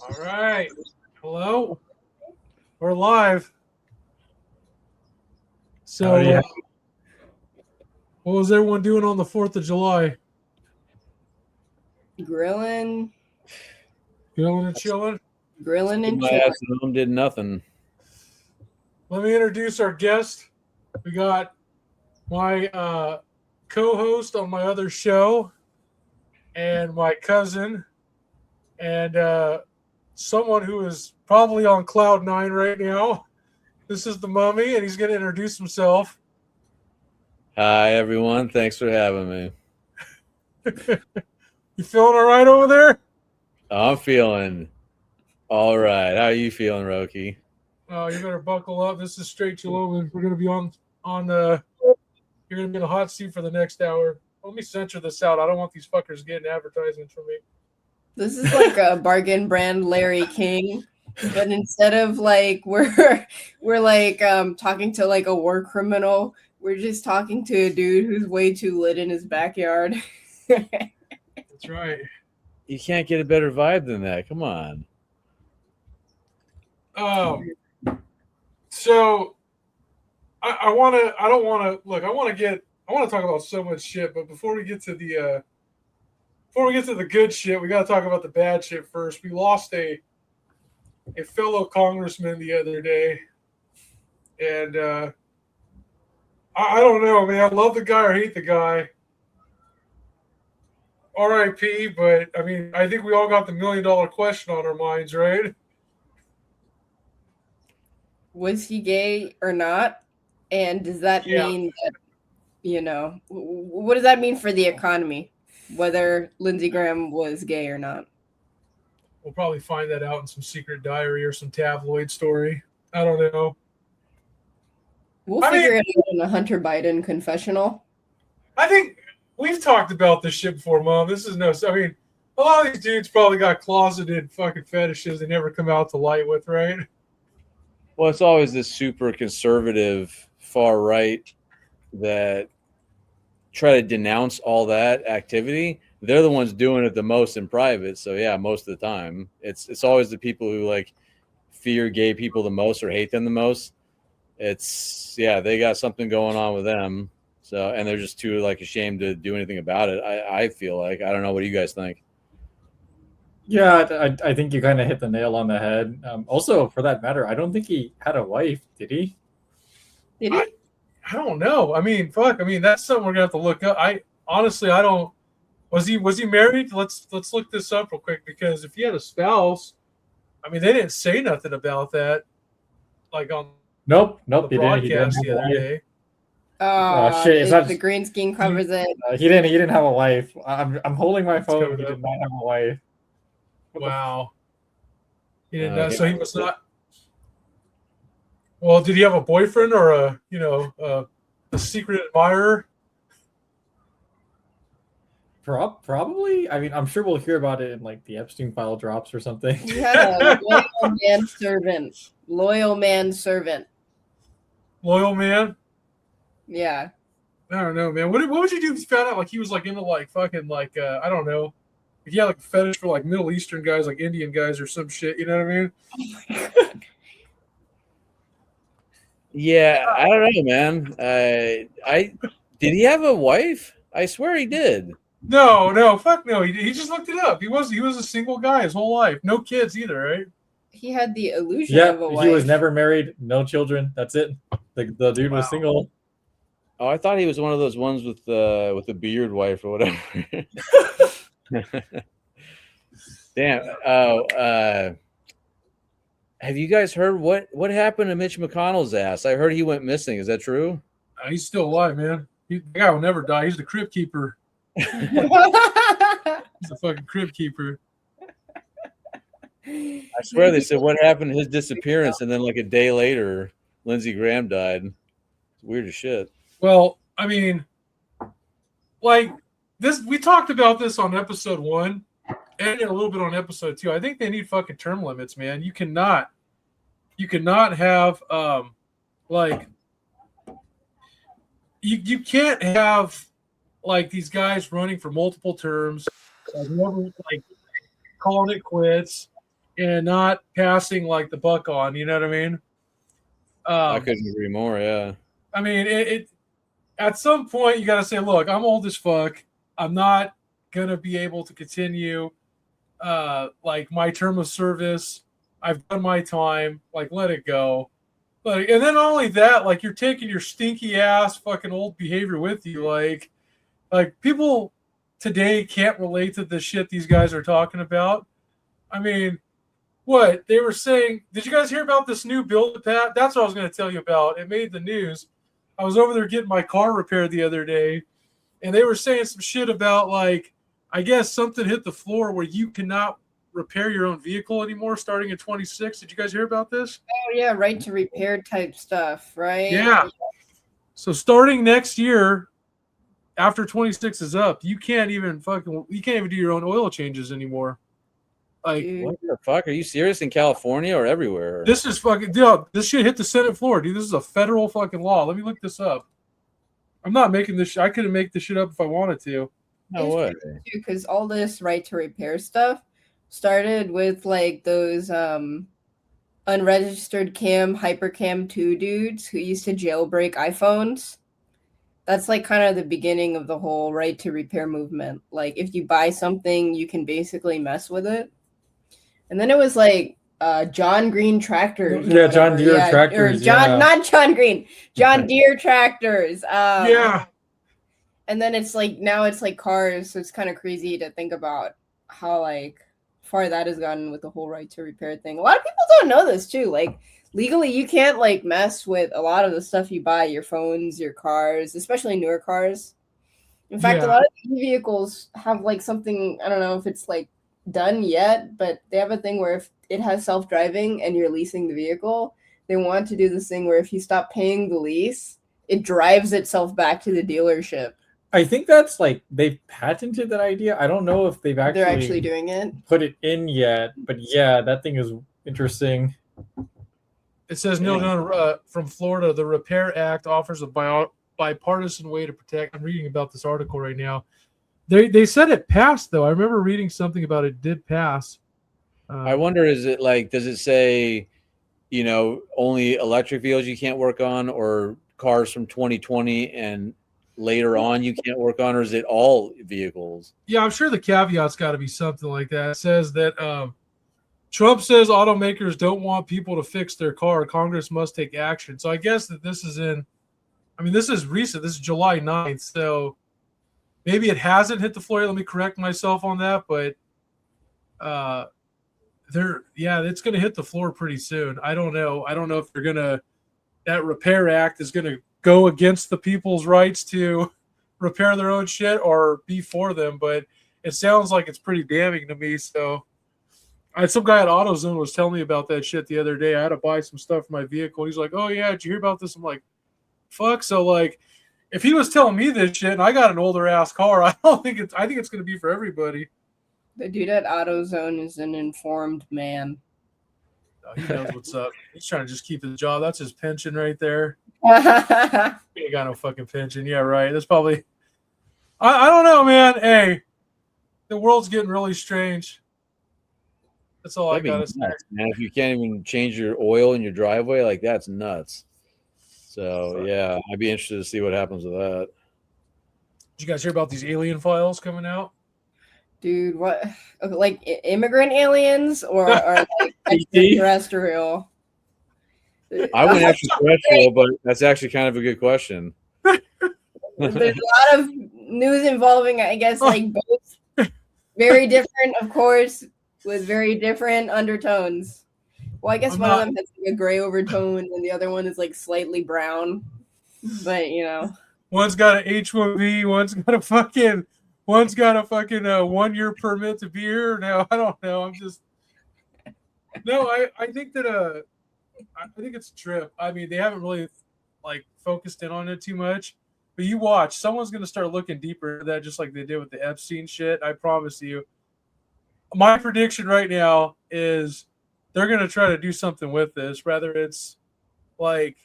All right. Hello. We're live. So, what was everyone doing on the 4th of July? Grilling, Grilling and chilling? and My chilling. ass at home did nothing. Let me introduce our guest. We got my co-host on my other show and my cousin and someone who is probably on cloud nine right now. This is the Mummy, and he's going to introduce himself. Hi, everyone. Thanks for having me. You feeling all right over there? I'm feeling all right. How are you feeling, Roki? Oh, you better buckle up. This is Straight Chilloman. We're going to be on you're going to be in a hot seat for the next hour. Let me censor this out. I don't want these fuckers getting advertisements from me. This is like a bargain brand Larry King, but instead of like we're like talking to like a war criminal, we're just talking to a dude who's way too lit in his backyard. That's right. You can't get a better vibe than that. Come on. So I want to talk about so much shit, but before we get to the good shit, we got to talk about the bad shit first. We lost a fellow congressman the other day, and I don't know, man. I love the guy or hate the guy. R.I.P. But I mean, I think we all got the $1 million question on our minds, right? Was he gay or not? And does that mean that, what does that mean for the economy? Whether Lindsey Graham was gay or not? We'll probably find that out in some secret diary or some tabloid story. I don't know. We'll figure it out in a Hunter Biden confessional. I think we've talked about this shit before, Mom. This is a lot of these dudes probably got closeted fucking fetishes they never come out to light with, right? Well, it's always this super conservative far right that try to denounce all that activity. They're the ones doing it the most in private. So yeah, most of the time it's always the people who like fear gay people the most or hate them the most. They got something going on with them. So, and they're just too like ashamed to do anything about it. I feel like, I don't know. What do you guys think? Yeah, I think you kind of hit the nail on the head. Also, for that matter, I don't think he had a wife, did he? Did he? I don't know. I mean, fuck. I mean, that's something we're gonna have to look up. I don't. Was he married? Let's look this up real quick, because if he had a spouse, I mean, they didn't say nothing about that, like on Nope, the he didn't. broadcast the other day. Shit! The green screen covers it. He didn't have a wife. I'm holding my phone. He did not have a wife. Wow. He didn't know, so he was not. Well, did he have a boyfriend or a secret admirer? Probably. I mean, I'm sure we'll hear about it in like the Epstein file drops or something. He had a loyal man servant. Loyal man? Yeah. I don't know, man. What would you do if you found out like he was like into like fucking like I don't know. If you had like a fetish for like Middle Eastern guys, like Indian guys or some shit, you know what I mean? Oh my God. Yeah, I don't know, man. Did he have a wife? I swear he did. No, fuck no. He just looked it up. He was a single guy his whole life. No kids either, right? He had the illusion of a wife. He was never married, no children. That's it. The dude was single. Oh, I thought he was one of those ones with the beard wife or whatever. Damn. Oh, have you guys heard what happened to Mitch McConnell's ass? I heard he went missing. Is that true? He's still alive, man. The guy will never die. He's the crypt keeper. He's a fucking crypt keeper. I swear they said what happened to his disappearance, and then like a day later, Lindsey Graham died. It's weird as shit. Well, I mean, like this, we talked about this on episode 1 and a little bit on episode 2. I think they need fucking term limits, man. You cannot have like you can't have like these guys running for multiple terms, like never like calling it quits. and not passing like the buck on. You know what I mean? I couldn't agree more. Yeah. I mean, it at some point you got to say, look, I'm old as fuck. I'm not gonna be able to continue like my term of service. I've done my time. Like, let it go. Like, and then not only that, like you're taking your stinky ass fucking old behavior with you. Like people today can't relate to the shit these guys are talking about. I mean, what they were saying? Did you guys hear about this new bill that passed? That's what I was going to tell you about. It made the news. I was over there getting my car repaired the other day, and they were saying some shit about like, I guess something hit the floor where you cannot repair your own vehicle anymore starting in 26. Did you guys hear about this? Oh yeah, right to repair type stuff, right? Yeah. So starting next year, after 26 is up, you can't even do your own oil changes anymore. Like, Dude. What the fuck? Are you serious? In California or everywhere? this is fucking, dude, this shit hit the Senate floor, dude. This is a federal fucking law. Let me look this up. I'm not making this. I couldn't make this shit up if I wanted to. No way. Because all this right to repair stuff started with like those unregistered HyperCam 2 dudes who used to jailbreak iPhones. That's like kind of the beginning of the whole right to repair movement. Like if you buy something, you can basically mess with it. And then it was like John Green tractors. Yeah, John Deere tractors. Or John, yeah. not John Green, John Deere tractors. Yeah. And then it's like now it's like cars, so it's kind of crazy to think about how like far that has gotten with the whole right to repair thing. A lot of people don't know this too. Like legally, you can't like mess with a lot of the stuff you buy, your phones, your cars, especially newer cars. In fact, a lot of vehicles have like something, I don't know if it's like done yet, but they have a thing where if it has self-driving and you're leasing the vehicle, they want to do this thing where if you stop paying the lease, it drives itself back to the dealership. I think that's like they've patented that idea. I don't know if they're actually doing it. Put it in yet, but yeah, that thing is interesting. It says Neil Dunn from Florida. The Repair Act offers a bipartisan way to protect. I'm reading about this article right now. They said it passed though. I remember reading something about it did pass. I wonder, is it like, does it say, you know, only electric vehicles you can't work on, or cars from 2020 and later on you can't work on, or is it all vehicles? Yeah, I'm sure the caveat's got to be something like that. It says that Trump says automakers don't want people to fix their car. Congress must take action. So I guess that this is this is recent. This is July 9th. So maybe it hasn't hit the floor. Let me correct myself on that. But it's going to hit the floor pretty soon. I don't know. I don't know if that Repair Act is going to go against the people's rights to repair their own shit or be for them. But it sounds like it's pretty damning to me. So some guy at AutoZone was telling me about that shit the other day. I had to buy some stuff for my vehicle. He's like, "Oh yeah, did you hear about this?" I'm like, "Fuck." So like, if he was telling me this shit and I got an older ass car, I think it's going to be for everybody. The dude at AutoZone is an informed man. Oh, he knows what's up. He's trying to just keep his job. That's his pension right there. He ain't got no fucking pension. Yeah, right. That's probably. I don't know, man. Hey, the world's getting really strange. That's all I gotta say. Man, if you can't even change your oil in your driveway, like that's nuts. So yeah, I'd be interested to see what happens with that. Did you guys hear about these alien files coming out? Dude, what? Like immigrant aliens or like extraterrestrial? I went extraterrestrial, but that's actually kind of a good question. There's a lot of news involving, I guess, like both very different, of course, with very different undertones. Well, I guess of them has like a gray overtone and the other one is like slightly brown. But you know. One's got an H1B, one's got a fucking 1-year permit to be here. Now I don't know. I think that I think it's a trip. I mean, they haven't really like focused in on it too much. But you watch, someone's gonna start looking deeper at that, just like they did with the Epstein shit. I promise you. My prediction right now is they're gonna try to do something with this. Whether it's like,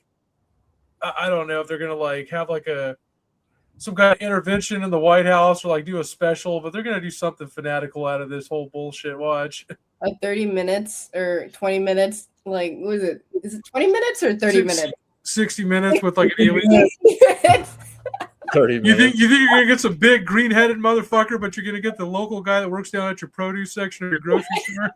I don't know if they're gonna like have like some kind of intervention in the White House or like do a special, but they're gonna do something fanatical out of this whole bullshit. Watch. a 30 minutes or 20 minutes. Like, what is it? Is it 20 minutes or 30 minutes? 60 minutes with like an alien. 30 You minutes. think you're gonna get some big green-headed motherfucker, but you're gonna get the local guy that works down at your produce section of your grocery store.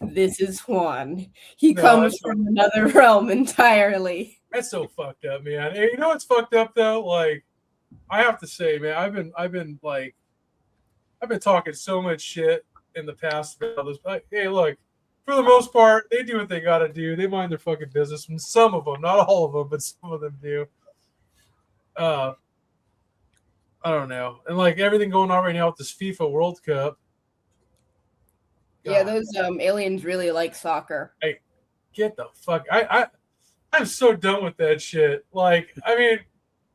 This is Juan. He No, comes that's from another realm entirely. That's so fucked up, man. Hey, you know what's fucked up though? Like, I have to say, man, I've been talking so much shit in the past about this. But, hey, look, for the most part, they do what they got to do. They mind their fucking business. And some of them, not all of them, but some of them do. I don't know. And like everything going on right now with this FIFA World Cup. Yeah, God, those aliens really like soccer. get the fuck. I'm so done with that shit. Like, I mean,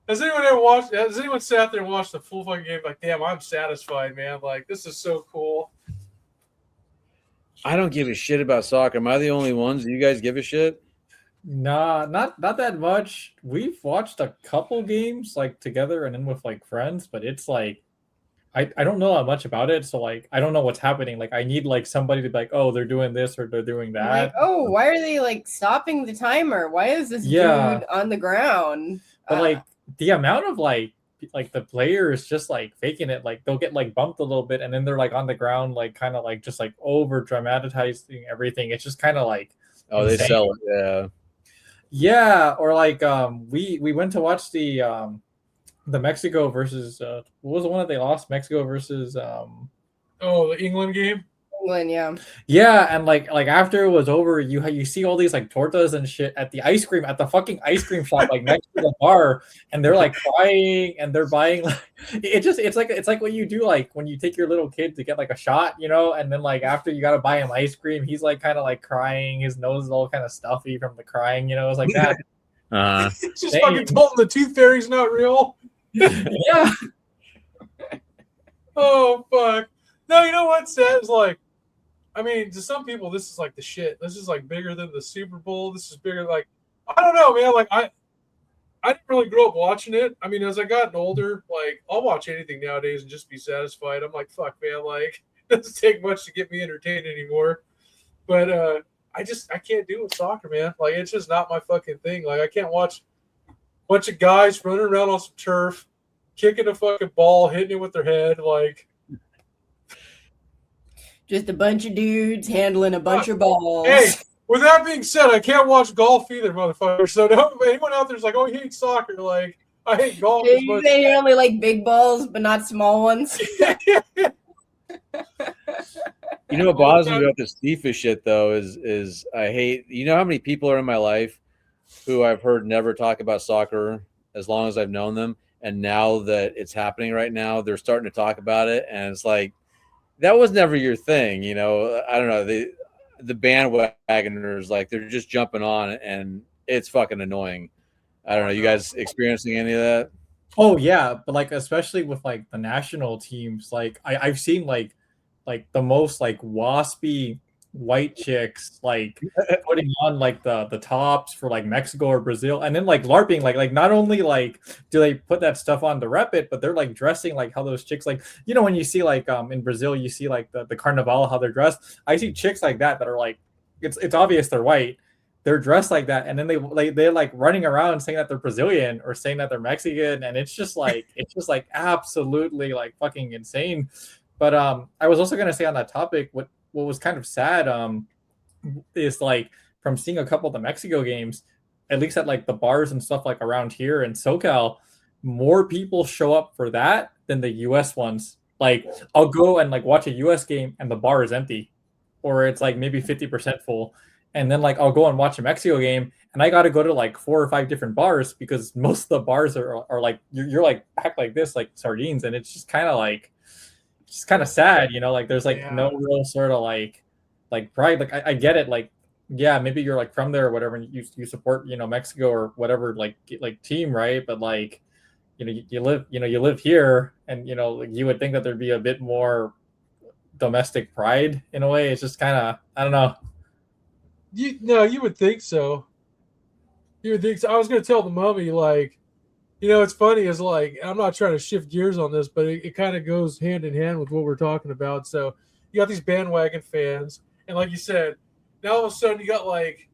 has anyone sat there and watched the full fucking game? Like, damn, I'm satisfied, man. Like, this is so cool. I don't give a shit about soccer. Am I the only ones? Do you guys give a shit? Nah, not that much. We've watched a couple games like together and then with like friends, but it's like I don't know that much about it, so like I don't know what's happening. Like I need like somebody to be like, oh, they're doing this or they're doing I'm that. like, oh, why are they like stopping the timer? Why is this Yeah. dude on the ground? But like the amount of like the players just like faking it, like they'll get like bumped a little bit and then they're like on the ground, like kind of like just like over dramatizing everything. It's just kind of like Oh, they insane. sell it. Yeah. Yeah, or like we went to watch the Mexico versus what was the one that they lost? Mexico versus Oh, the England game. England, yeah. yeah, and like after it was over, you see all these like tortas and shit at the fucking ice cream shop like next to the bar, and they're like crying and they're buying like it's like what you do like when you take your little kid to get like a shot, you know, and then like after you gotta buy him ice cream, he's like kind of like crying, his nose is all kind of stuffy from the crying, you know, it's like that. Just Dang. fucking told him the tooth fairy's not real. Yeah. Oh fuck. No, you know what's sad is like, I mean, to some people this is like the shit. This is like bigger than the Super Bowl. This is bigger. Like, I don't know, man. Like I didn't really grow up watching it. I mean, as I gotten older, like I'll watch anything nowadays and just be satisfied. I'm like, fuck, man. Like it doesn't take much to get me entertained anymore. But I can't do it with soccer, man. Like it's just not my fucking thing. Like I can't watch a bunch of guys running around on some turf, kicking a fucking ball, hitting it with their head. Like, Just a bunch of dudes handling a bunch of balls. hey, with that being said, I can't watch golf either, motherfucker. So anyone out there's like, oh, he hates soccer. Like, I hate golf as much. They only like big balls, but not small ones. You know what bothers me about this FIFA shit though is I hate. You know how many people are in my life who I've heard never talk about soccer as long as I've known them, and now that it's happening right now, they're starting to talk about it, and it's like that was never your thing, you know. I don't know, the bandwagoners, like they're just jumping on it, and it's fucking annoying. I don't know. You guys experiencing any of that? Oh yeah, but like especially with like the national teams, like I've seen like the most like waspy white chicks like putting on like the tops for like Mexico or Brazil, and then like LARPing, like not only like do they put that stuff on to rep it, but they're like dressing like how those chicks, like, you know, when you see like in Brazil you see like the carnival, how they're dressed. I see chicks like that are like, it's obvious they're white, they're dressed like that, and then they're like running around saying that they're Brazilian or saying that they're Mexican, and it's just like absolutely like fucking insane. But I was also gonna say on that topic, what was kind of sad is like from seeing a couple of the Mexico games, at least at like the bars and stuff like around here in SoCal, more people show up for that than the US ones. Like I'll go and like watch a US game and the bar is empty, or it's like maybe 50% full. And then like I'll go and watch a Mexico game and I got to go to like 4 or 5 different bars because most of the bars are like you're like packed like this, like sardines, and it's just kind of like, it's kind of sad, you know, like there's like no real sort of like pride. Like I get it, like yeah, maybe you're like from there or whatever, and you support, you know, Mexico or whatever like team, right? But like, you know, you live here, and you know, like, you would think that there'd be a bit more domestic pride in a way. It's just kind of, I don't know. You would think so. You would think so. I was going to tell the mummy, like, It's funny is like I'm not trying to shift gears on this, but it kind of goes hand in hand with what we're talking about. So you got these bandwagon fans, and like you said, now all of a sudden you got like,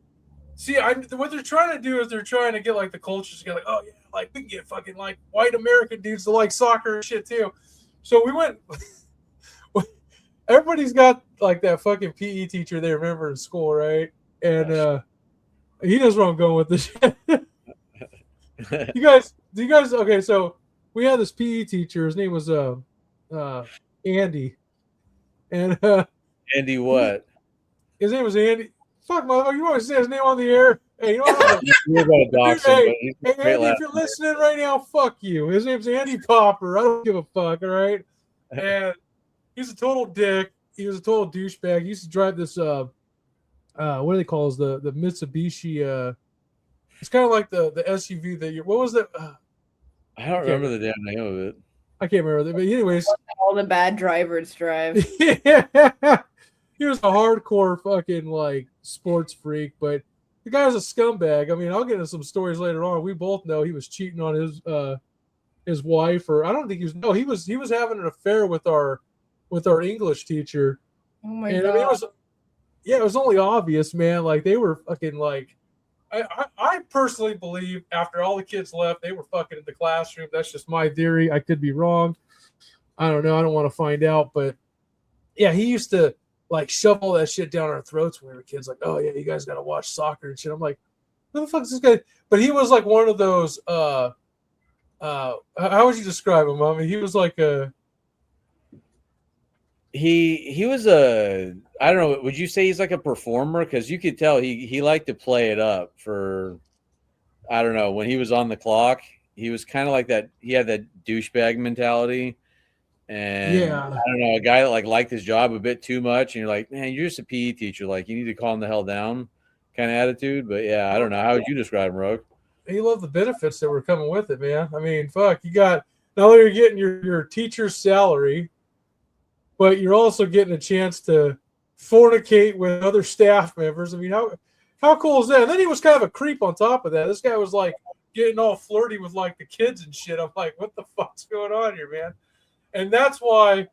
see, what they're trying to do is they're trying to get like the cultures to get like, oh yeah, like we can get fucking like white American dudes to like soccer and shit too. So we went. Everybody's got like that fucking PE teacher they remember in school, right? And he knows where I'm going with this shit. Do you guys okay, so we had this PE teacher, his name was Andy. And Andy, what? his name was Andy. Fuck motherfucker, you want to say his name on the air? Hey, you know what? You're about to dox him, but he's a great Andy, if you're listening right now, fuck you. His name's Andy Popper. I don't give a fuck, all right? And he's a total dick. He was a total douchebag. He used to drive this what do they call it? The Mitsubishi it's kind of like the SUV that what was that? I don't remember the damn name of it. I can't remember that, but anyways, All the bad drivers drive. yeah. He was a hardcore fucking like sports freak, but the guy's a scumbag. I mean, I'll get into some stories later on. We both know he was cheating on his wife, or I don't think he was having an affair with our English teacher. Oh my And god! I mean, it was only obvious, man. Like they were fucking like. I personally believe after all the kids left, they were fucking in the classroom. That's just my theory. I could be wrong. I don't know. I don't want to find out. But yeah, he used to like shove all that shit down our throats when we were kids. Like, oh yeah, you guys got to watch soccer and shit. I'm like, who the fuck is this guy? But he was like one of those. How would you describe him? I mean, he was like a. He was a, I don't know, would you say he's like a performer? Because you could tell he liked to play it up for, I don't know, when he was on the clock, he was kind of like that. He had that douchebag mentality. And Yeah. I don't know, a guy that like liked his job a bit too much, and you're like, man, you're just a PE teacher. Like, you need to calm the hell down kind of attitude. But yeah, I don't know. How would you describe him, Rogue? He loved the benefits that were coming with it, man. I mean, fuck, you got not only you're getting your teacher's salary, but you're also getting a chance to fornicate with other staff members. I mean, how cool is that? And then he was kind of a creep on top of that. This guy was like getting all flirty with like the kids and shit. I'm like, what the fuck's going on here, man? And that's why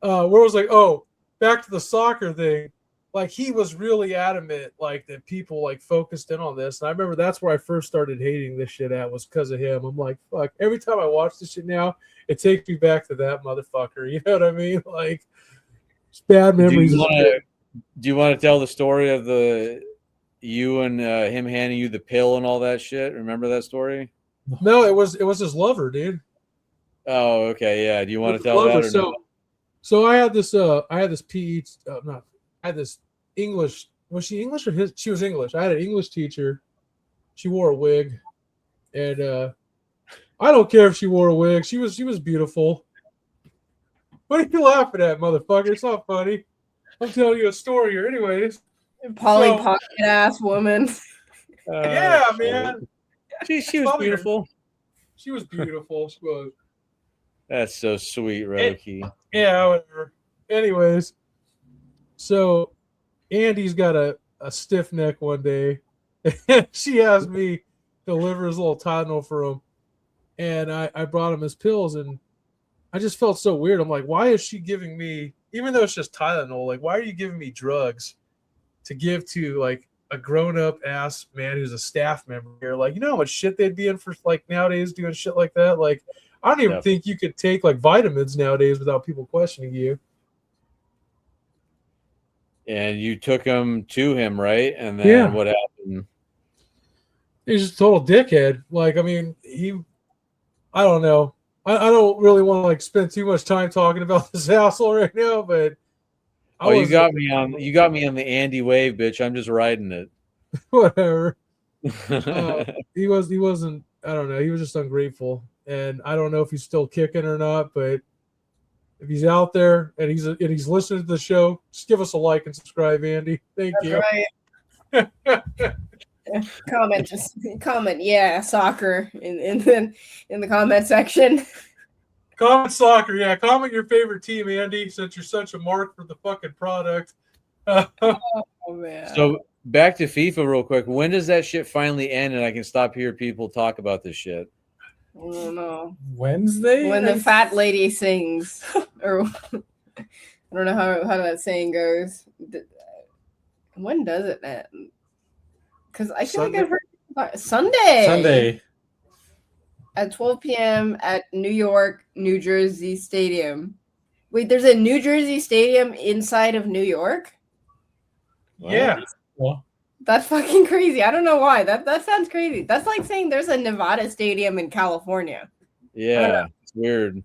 where I was like, oh, back to the soccer thing. Like he was really adamant, like that people like focused in on this. And I remember that's where I first started hating this shit at was because of him. I'm like, fuck, every time I watch this shit now, it takes me back to that motherfucker. You know what I mean? Like it's bad memories. Do you want to tell the story of you and him handing you the pill and all that shit? Remember that story? No, it was his lover, dude. Oh, okay, yeah. Do you want to tell that or no? So I had this PE I had this English. Was she English or his? She was English. I had an English teacher. She wore a wig, and I don't care if she wore a wig. She was beautiful. What are you laughing at, motherfucker? It's not funny. I'm telling you a story here, anyways. Polly Pocket ass woman. Yeah, man. She was beautiful. She was beautiful. She was. That's so sweet, Roki. Yeah, whatever. Anyways, so Andy's got a stiff neck one day. She asked me to deliver his little Tylenol for him. And I brought him his pills, and I just felt so weird. I'm like, why is she giving me, even though it's just Tylenol, like, why are you giving me drugs to give to, like, a grown-up ass man who's a staff member here? Like, you know how much shit they'd be in for, like, nowadays doing shit like that? Like, I don't even think you could take, like, vitamins nowadays without people questioning you. And you took him to him, right? And then what happened? He's just a total dickhead. Like, I mean, I don't know. I don't really want to like spend too much time talking about this asshole right now, but you got me on the Andy wave, bitch. I'm just riding it. Whatever. He wasn't. I don't know. He was just ungrateful, and I don't know if he's still kicking or not. But if he's out there and he's listening to the show, just give us a like and subscribe, Andy. Thank you. Right. Comment, yeah, soccer in the comment section. Comment soccer, yeah. Comment your favorite team, Andy, since you're such a mark for the fucking product. Oh man. So back to FIFA real quick. When does that shit finally end and I can stop hearing people talk about this shit? I don't know. Wednesday? When the fat lady sings, or I don't know how that saying goes. When does it end? Because I feel like I've heard Sunday at 12 p.m. at New York, New Jersey Stadium. Wait, there's a New Jersey Stadium inside of New York? Yeah. Well, That's fucking crazy. I don't know why. That sounds crazy. That's like saying there's a Nevada Stadium in California. Yeah, it's weird.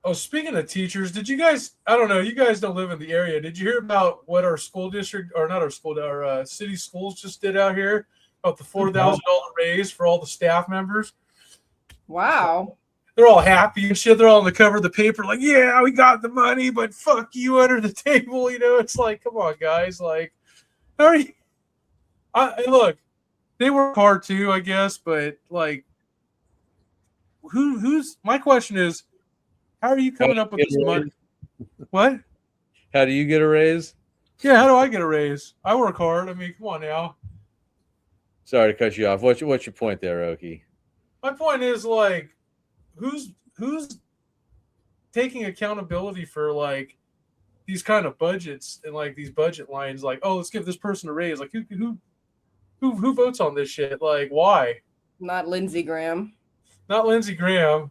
Oh, speaking of teachers, did you guys? I don't know. You guys don't live in the area. Did you hear about what our school district, or not our school, our city schools just did out here about the $4,000 raise for all the staff members? Wow. They're all happy and shit. They're all on the cover of the paper, like, "Yeah, we got the money, but fuck you under the table." You know, it's like, come on, guys. Like, how are you? Look, they work hard too, I guess, but like, who's? My question is, how are you coming up with this money? What? How do you get a raise? Yeah, how do I get a raise? I work hard. I mean, come on now. Sorry to cut you off. What's your point there, Okie? My point is, like, who's taking accountability for like these kind of budgets and like these budget lines? Like, oh, let's give this person a raise. Like, who votes on this shit? Like, why? Not Lindsey Graham. Not Lindsey Graham.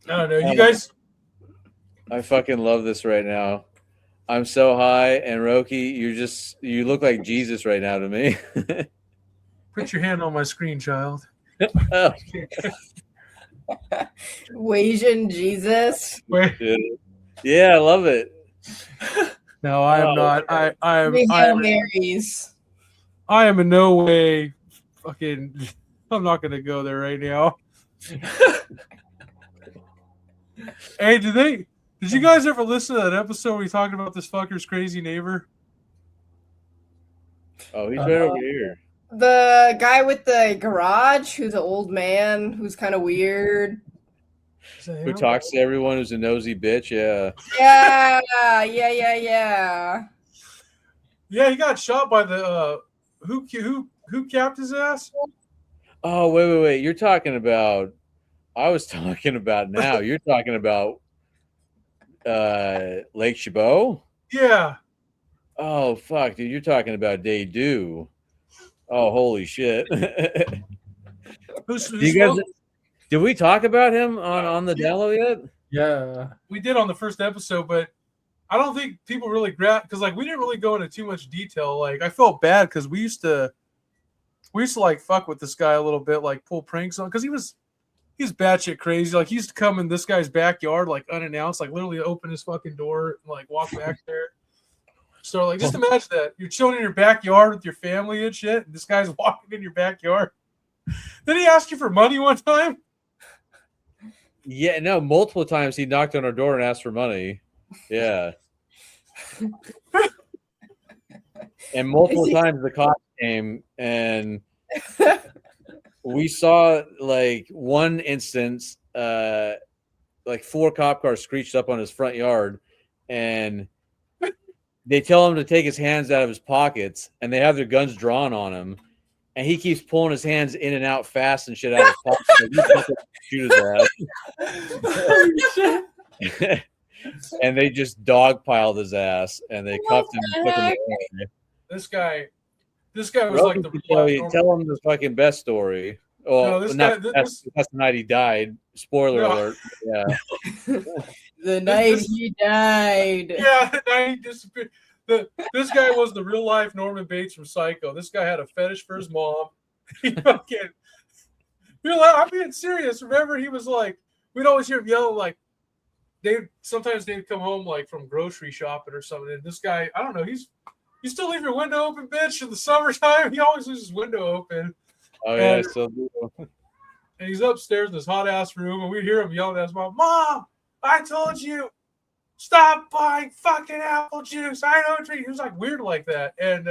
I don't know. You guys. I fucking love this right now. I'm so high, and Roki, you look like Jesus right now to me. Put your hand on my screen, child. Oh, Asian Jesus. Wait. yeah, I love it. No, I am Oh, not. okay. I am. Big I Hail am. Marys. I am in no way. Fucking. I'm not gonna go there right now. Hey, did you guys ever listen to that episode where we talked about this fucker's crazy neighbor? Oh, he's right over here. The guy with the garage, who's an old man, who's kind of weird. Is that Who him? talks to everyone who's a nosy bitch? Yeah. Yeah. Yeah, he got shot by the who capped his ass? Oh, wait. You're talking about. I was talking about now. You're talking about Lake Chabot? Yeah. Oh, fuck, dude. You're talking about Day Do. Oh, holy shit. Who's You guys, did we talk about him on the download yet? yeah. we did on the first episode, but I don't think people really grab because like we didn't really go into too much detail. Like I felt bad because we used to like fuck with this guy a little bit, like pull pranks on because he's batshit crazy. Like he used to come in this guy's backyard like unannounced, like literally open his fucking door and like walk back there. So like just imagine that. You're chilling in your backyard with your family and shit, and this guy's walking in your backyard. Did he ask you for money one time? Yeah, no, multiple times he knocked on our door and asked for money. Yeah. And multiple times the cops came and we saw like one instance, like 4 cop cars screeched up on his front yard and they tell him to take his hands out of his pockets and they have their guns drawn on him. And he keeps pulling his hands in and out fast and shit out of his pocket. Shoot his ass. And they just dogpiled his ass and they cuffed him and took him away. This guy was like the Tell him the fucking best story. Well, No, this that's the night he died. Spoiler No. alert. Yeah. The night he died. Yeah, the night he disappeared. This guy was the real life Norman Bates from Psycho. This guy had a fetish for his mom. He fucking. I'm being serious. Remember, he was like, we'd always hear him yelling like, sometimes they'd come home like from grocery shopping or something. And this guy, I don't know, you still leave your window open, bitch, in the summertime. He always leaves his window open. Oh yeah. And- So And he's upstairs in this hot ass room, and we'd hear him yelling at his mom, "Mom, I told you, stop buying fucking apple juice. I know it's." He was like weird like that, and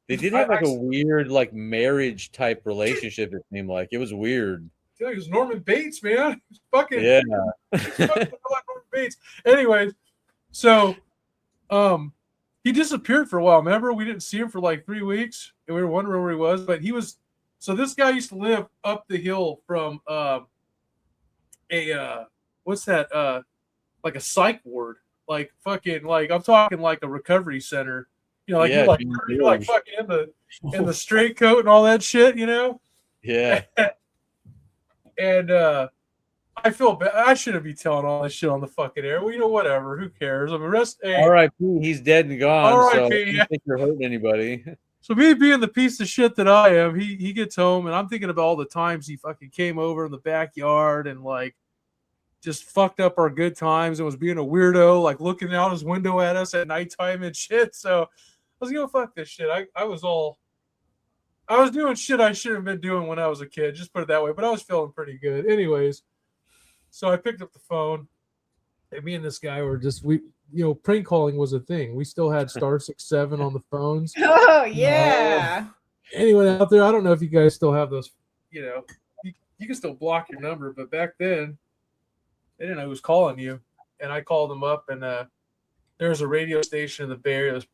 they did have like a weird like marriage type relationship. It seemed like it was weird. it was Norman Bates, man. He's fucking Yeah. fucking like Norman Bates. Anyways, so he disappeared for a while. Remember, we didn't see him for like 3 weeks, and we were wondering where he was. But he was So this guy used to live up the hill from what's that? Like a psych ward, like fucking, like I'm talking like a recovery center. You know, like Yeah, you're like fucking in the straight coat and all that shit. You know. Yeah. And I feel bad. I shouldn't be telling all this shit on the fucking air. Well, you know, whatever. Who cares? I mean, R.I.P. He's dead and gone. R.I.P., So I don't think you're hurting anybody. So me being the piece of shit that I am, he gets home and I'm thinking about all the times he fucking came over in the backyard and like just fucked up our good times and was being a weirdo, like looking out his window at us at nighttime and shit. So I was like, fuck this shit. I was doing shit I shouldn't have been doing when I was a kid, just put it that way. But I was feeling pretty good. Anyways, so I picked up the phone and me and this guy were just prank calling was a thing. We still had star 67 on the phones. Oh yeah. Anyone out there? I don't know if you guys still have those. You know, you can still block your number, but back then they didn't know who was calling you. And I called them up, and there was a radio station in the Bay Area that was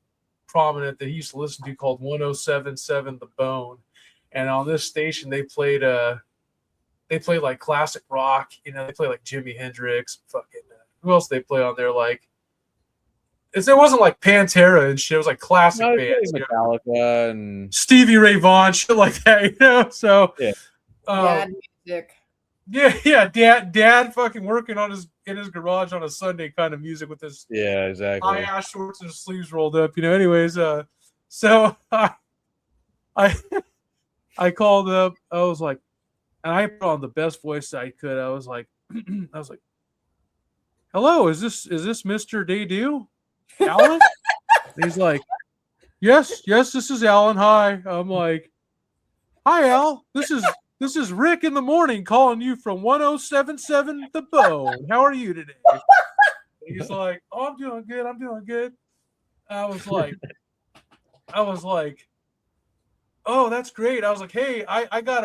prominent that he used to listen to called 107.7 The Bone. And on this station, they played like classic rock. You know, they play like Jimi Hendrix, fucking. Who else they play on there? Like, it wasn't like Pantera and shit. It was like classic bands, Metallica and Stevie Ray Vaughan, shit like that. You know, so yeah, Dad music. Yeah. Dad, fucking working in his garage on a Sunday, kind of music with his exactly high ass shorts and his sleeves rolled up. You know. Anyways, so I called up. I was like, and I put on the best voice I could. I was like. Hello, is this Mr. Daydew? Alan? He's like, yes, this is Alan. Hi. I'm like, hi, Al. This is Rick in the morning calling you from 107.7 The Bone. How are you today? He's like, oh, I'm doing good. I was like, oh, that's great. I was like, hey, I got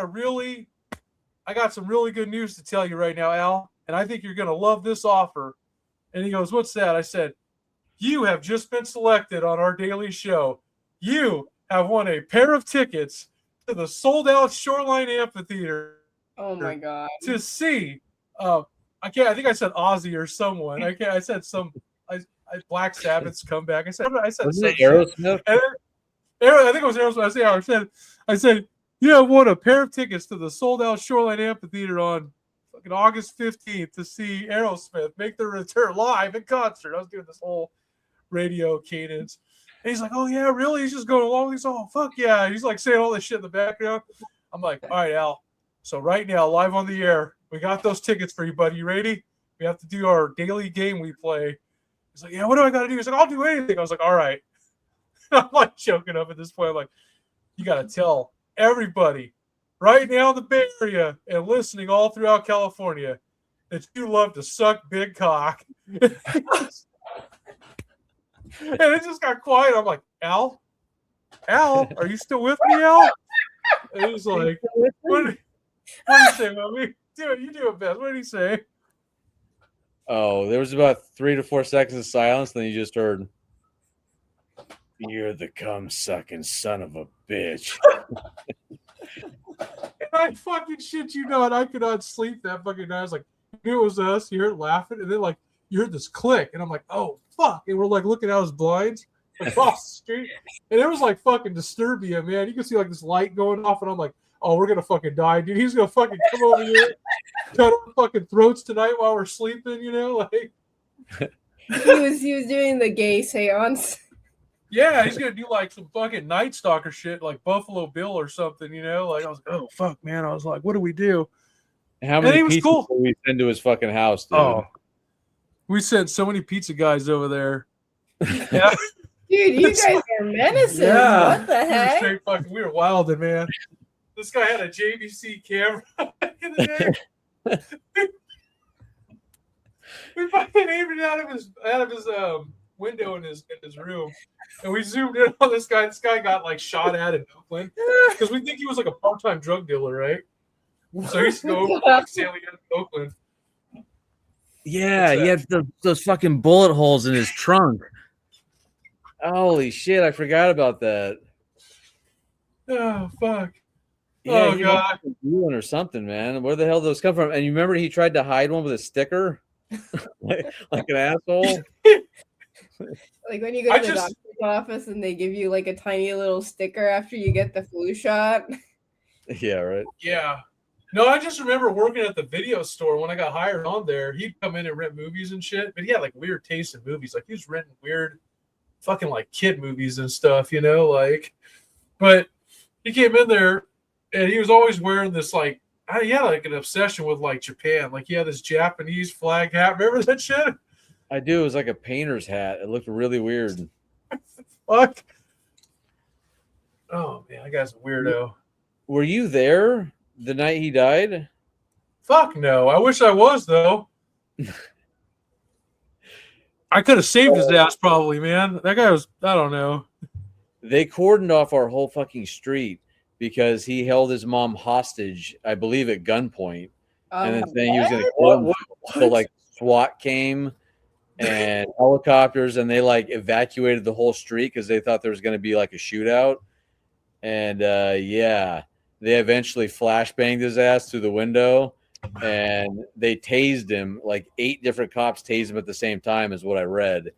some really good news to tell you right now, Al. And I think you're going to love this offer. And he goes, what's that? I said, you have just been selected on our daily show. You have won a pair of tickets to the sold-out Shoreline Amphitheater. Oh, my God. To see, I think I said Ozzy or someone. I said Black Sabbath's comeback. I said wasn't it Aerosmith? I think it was Aerosmith. I said, you have won a pair of tickets to the sold-out Shoreline Amphitheater on August 15th to see Aerosmith make their return live in concert. I was doing this whole radio cadence. And he's like, oh, yeah, really? He's just going along. He's oh, fuck yeah. He's like saying all this shit in the background. I'm like, all right, Al. So right now, live on the air, we got those tickets for you, buddy. You ready? We have to do our daily game we play. He's like, yeah, what do I got to do? He's like, I'll do anything. I was like, all right. I'm like choking up at this point. I'm like, you got to tell everybody right now in the Bay Area and listening all throughout California that you love to suck big cock. And it just got quiet. I'm like, Al, are you still with me, Al? And it was like, what do you say, mommy? You do it best. What did he say? Oh, there was about 3 to 4 seconds of silence, and then you just heard, you're the cum-sucking son of a bitch. I fucking shit you not. I could not sleep that fucking night. I was like, it was us. You heard laughing, and then like you heard this click, and I'm like, oh fuck! And we're like looking out his blinds across the street, and it was like fucking Disturbia, man. You can see like this light going off, and I'm like, oh, we're gonna fucking die, dude. He's gonna fucking come over here, cut our fucking throats tonight while we're sleeping, you know, like. He was doing the gay seance. Yeah, he's gonna do like some fucking Night Stalker shit, like Buffalo Bill or something, you know. Like I was like, oh fuck, man. I was like, what do we do? How many pizzas did we send to his fucking house, dude? Oh, we sent so many pizza guys over there. Yeah, dude, you guys are menacing. Yeah. What the heck? We were wilding, man. This guy had a JVC camera back in the day. We fucking aimed it out of his window in his room, and we zoomed in on this guy. This guy got like shot at in Oakland because we think he was like a part-time drug dealer, right? So he used to go over like, sailing in Oakland. Yeah, he had those fucking bullet holes in his trunk. Holy shit, I forgot about that. Oh fuck. Yeah, Oh, he God. must have been doing or something, man. Where the hell did those come from? And you remember he tried to hide one with a sticker, like an asshole. Like when you go I to the just- doctor's office and they give you like a tiny little sticker after you get the flu shot. Yeah, right. Yeah. No, I just remember working at the video store when I got hired on there. He'd come in and rent movies and shit, but he had like weird taste in movies. Like he was renting weird fucking like kid movies and stuff, you know, like, but he came in there and he was always wearing this like, he had like an obsession with like Japan. Like he had this Japanese flag hat. Remember that shit? I do. It was like a painter's hat. It looked really weird. Fuck. Oh man, that guy's a weirdo. Were you there the night he died? Fuck no. I wish I was though. I could have saved his ass probably, man. That guy was, I don't know. They cordoned off our whole fucking street because he held his mom hostage, I believe, at gunpoint. And then saying he was going to kill him. So like SWAT came and helicopters, and they like evacuated the whole street because they thought there was going to be like a shootout. And yeah, they eventually flashbanged his ass through the window, and they tased him. Like 8 different cops tased him at the same time, is what I read.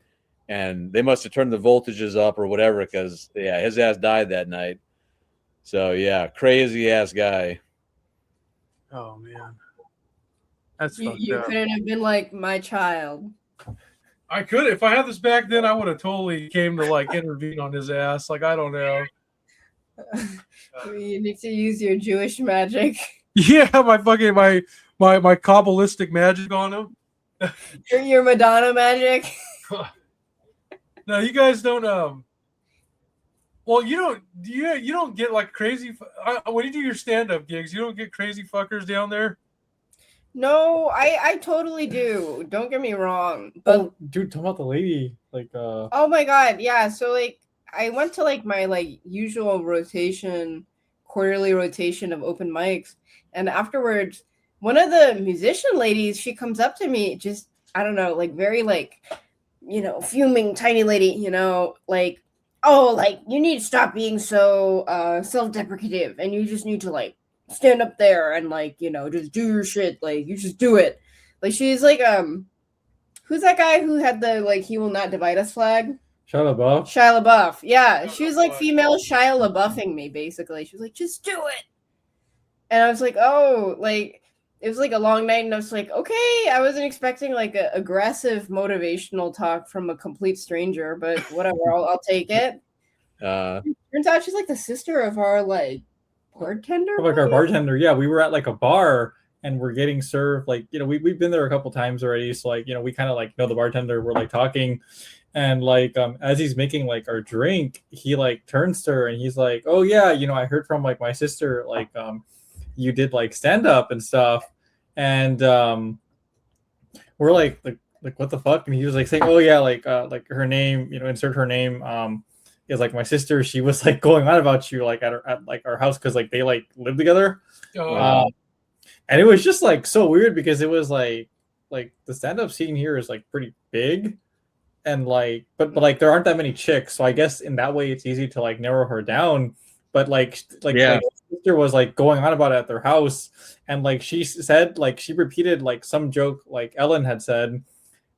And they must have turned the voltages up or whatever, because yeah, his ass died that night. So yeah, crazy ass guy. Oh man. That's You, fucked you up. couldn't have been like my child. I could, if I had this back then, I would have totally came to like intervene on his ass. Like I don't know. You need to use your Jewish magic. Yeah, my fucking my Kabbalistic magic on him. Your Madonna magic. No, you guys don't. Well, you don't. You don't get like crazy. When you do your stand-up gigs, you don't get crazy fuckers down there. No, I totally do. Don't get me wrong. But Oh, dude, talk about the lady. Like, oh my god, yeah. So like I went to like my like usual rotation, quarterly rotation of open mics, and afterwards, one of the musician ladies, she comes up to me, just I don't know, like very like, you know, fuming tiny lady, you know, like, oh, like you need to stop being so self-deprecative, and you just need to like stand up there and like, you know, just do your shit, like you just do it. Like she's like who's that guy who had the like he will not divide us flag? Shia LaBeouf. Shia LaBeouf. Yeah, she was like LaBeouf. female Shia LaBeoufing me, basically. She was like, just do it. And I was like, oh, like, it was like a long night, and I was like, okay, I wasn't expecting like a aggressive motivational talk from a complete stranger, but whatever, I'll take it. Turns out she's like the sister of our like bartender. Like our maybe? bartender. Yeah, we were at like a bar and we're getting served like, you know, we've been there a couple times already. So like, you know, we kind of like know the bartender. We're like talking. And like as he's making like our drink, he like turns to her and he's like, oh yeah, you know, I heard from like my sister, like you did like stand up and stuff. And we're like what the fuck? And he was like saying, oh yeah, like her name, you know, insert her name is like my sister. She was like going on about you like at like our house because like they like live together. And it was just like so weird because it was like the stand-up scene here is like pretty big. And like but like there aren't that many chicks, so I guess in that way it's easy to like narrow her down. But like Yeah. like my sister was like going on about it at their house, and like she said like she repeated like some joke like Ellen had said,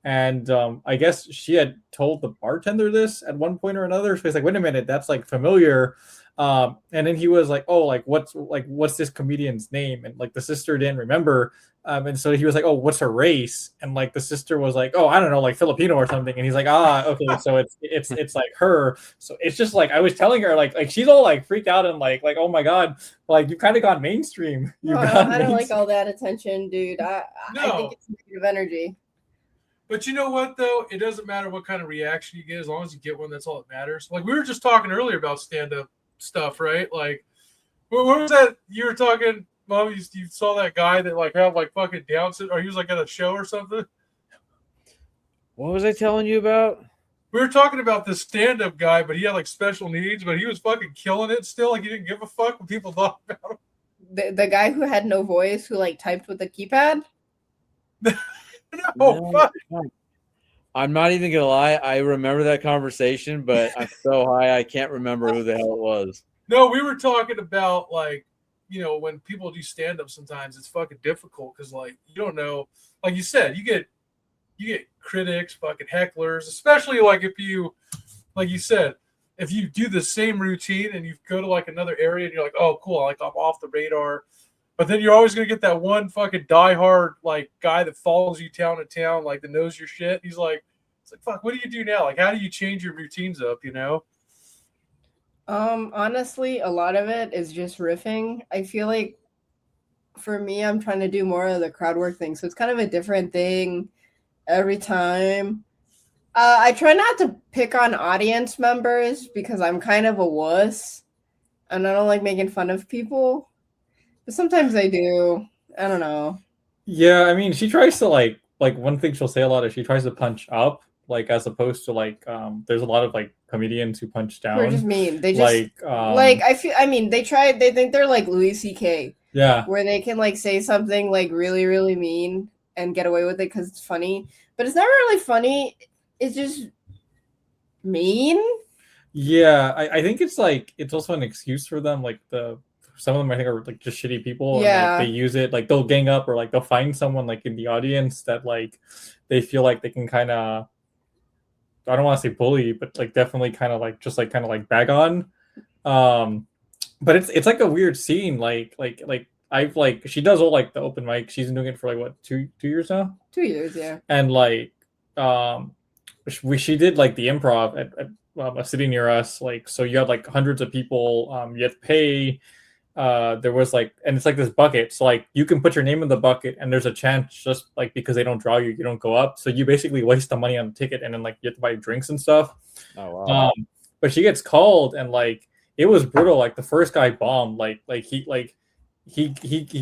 and I guess she had told the bartender this at one point or another. So he's like, wait a minute, that's like familiar. And then he was like, oh, like what's this comedian's name? And like the sister didn't remember. And so he was like, oh, what's her race? And like the sister was like, oh, I don't know, like Filipino or something. And he's like, ah, okay, so it's like her. So it's just like I was telling her, like she's all like freaked out and like oh my god, like you kind of got mainstream. You No, got I don't like mainstream. all that attention, dude. I No. think it's negative energy. But you know what though? It doesn't matter what kind of reaction you get, as long as you get one. That's all that matters. Like we were just talking earlier about stand-up stuff, right? Like, what was that you were talking? Mom, you saw that guy that like had like fucking Down syndrome, or he was like at a show or something. What was I telling you about? We were talking about this stand-up guy, but he had like special needs, but he was fucking killing it still. Like he didn't give a fuck what people thought about him. The guy who had no voice, who like typed with a keypad. No, fuck. I'm not even gonna lie. I remember that conversation, but I'm so high I can't remember who the hell it was. No, we were talking about like when people do stand up, sometimes it's fucking difficult because like you don't know, like you said, you get critics, fucking hecklers, especially like if you, like you said, if you do the same routine and you go to like another area and you're like, oh cool, like I'm off the radar, but then you're always gonna get that one fucking diehard like guy that follows you town to town, like that knows your shit. He's like, it's like fuck, what do you do now? Like how do you change your routines up? Honestly, a lot of it is just riffing. I feel like for me, I'm trying to do more of the crowd work thing, so it's kind of a different thing every time. I try not to pick on audience members because I'm kind of a wuss and I don't like making fun of people. But sometimes I do. I don't know. Yeah, I mean, she tries to like one thing she'll say a lot is she tries to punch up, like as opposed to like there's a lot of like comedians who punch down. They're just mean. They just like I mean they think they're like Louis C.K. Yeah. Where they can like say something like really, really mean and get away with it because it's funny. But it's not really funny. It's just mean. Yeah, I think it's like it's also an excuse for them. Like some of them I think are like just shitty people. Yeah. And, like, they use it like they'll gang up or like they'll find someone like in the audience that like they feel like they can kind of, I don't want to say bully, but like definitely kind of like just like kind of like bag on. But it's like a weird scene. Like I've like she does all like the open mic. She's been doing it for like what 2 years now. 2 years, yeah. And like she did like the improv at a city near us. Like so you had like hundreds of people. You had to pay. There was like, and it's like this bucket, so like you can put your name in the bucket and there's a chance just like because they don't draw you don't go up, so you basically waste the money on the ticket and then like you have to buy drinks and stuff. Oh wow. But she gets called and like it was brutal. Like the first guy bombed. He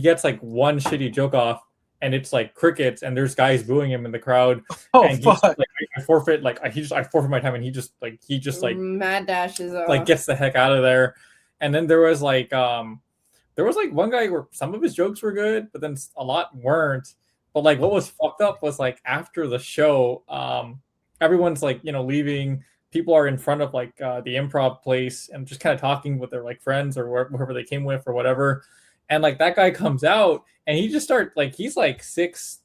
gets like one shitty joke off and it's like crickets and there's guys booing him in the crowd. Oh and fuck! Like, I forfeit my time and he just mad dashes off. like gets the heck out of there. And then there was like one guy where some of his jokes were good, but then a lot weren't. But like what was fucked up was like after the show, everyone's like leaving. People are in front of like the improv place and just kind of talking with their like friends or whoever they came with or whatever. And like that guy comes out and he just starts like he's like 6'3".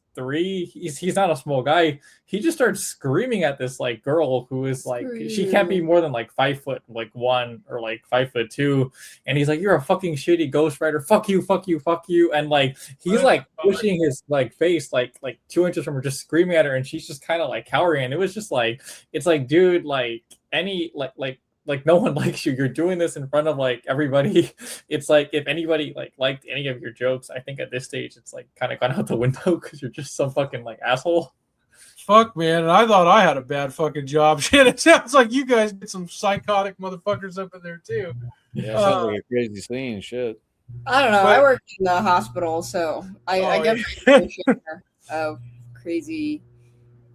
He's not a small guy. He just starts screaming at this like girl who is like she can't be more than like 5'1" or like 5'2", and he's like, "You're a fucking shitty ghostwriter. Fuck you, fuck you, fuck you." And like he's like pushing his like face like 2 inches from her, just screaming at her, and she's just kind of like cowering. And it was just like it's like, dude, like any like no one likes you. You're doing this in front of like everybody. It's like if anybody like liked any of your jokes, I think at this stage it's like kind of gone out the window because you're just some fucking like asshole. Fuck, man. And I thought I had a bad fucking job. Shit, it sounds like you guys get some psychotic motherfuckers up in there too. Yeah, sounds like a crazy scene. Shit. I don't know. I work in the hospital, so I get my share of crazy,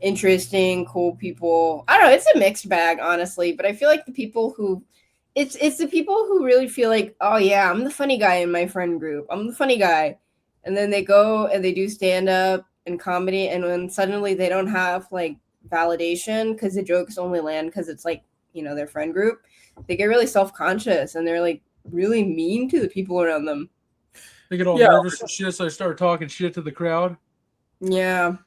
interesting, cool people. I don't know. It's a mixed bag, honestly. But I feel like the people who, it's the people who really feel like, oh yeah, I'm the funny guy in my friend group. I'm the funny guy, and then they go and they do stand up and comedy, and when suddenly they don't have like validation because the jokes only land because it's like their friend group, they get really self-conscious and they're like really mean to the people around them. They get all nervous and shit, so they start talking shit to the crowd. Yeah.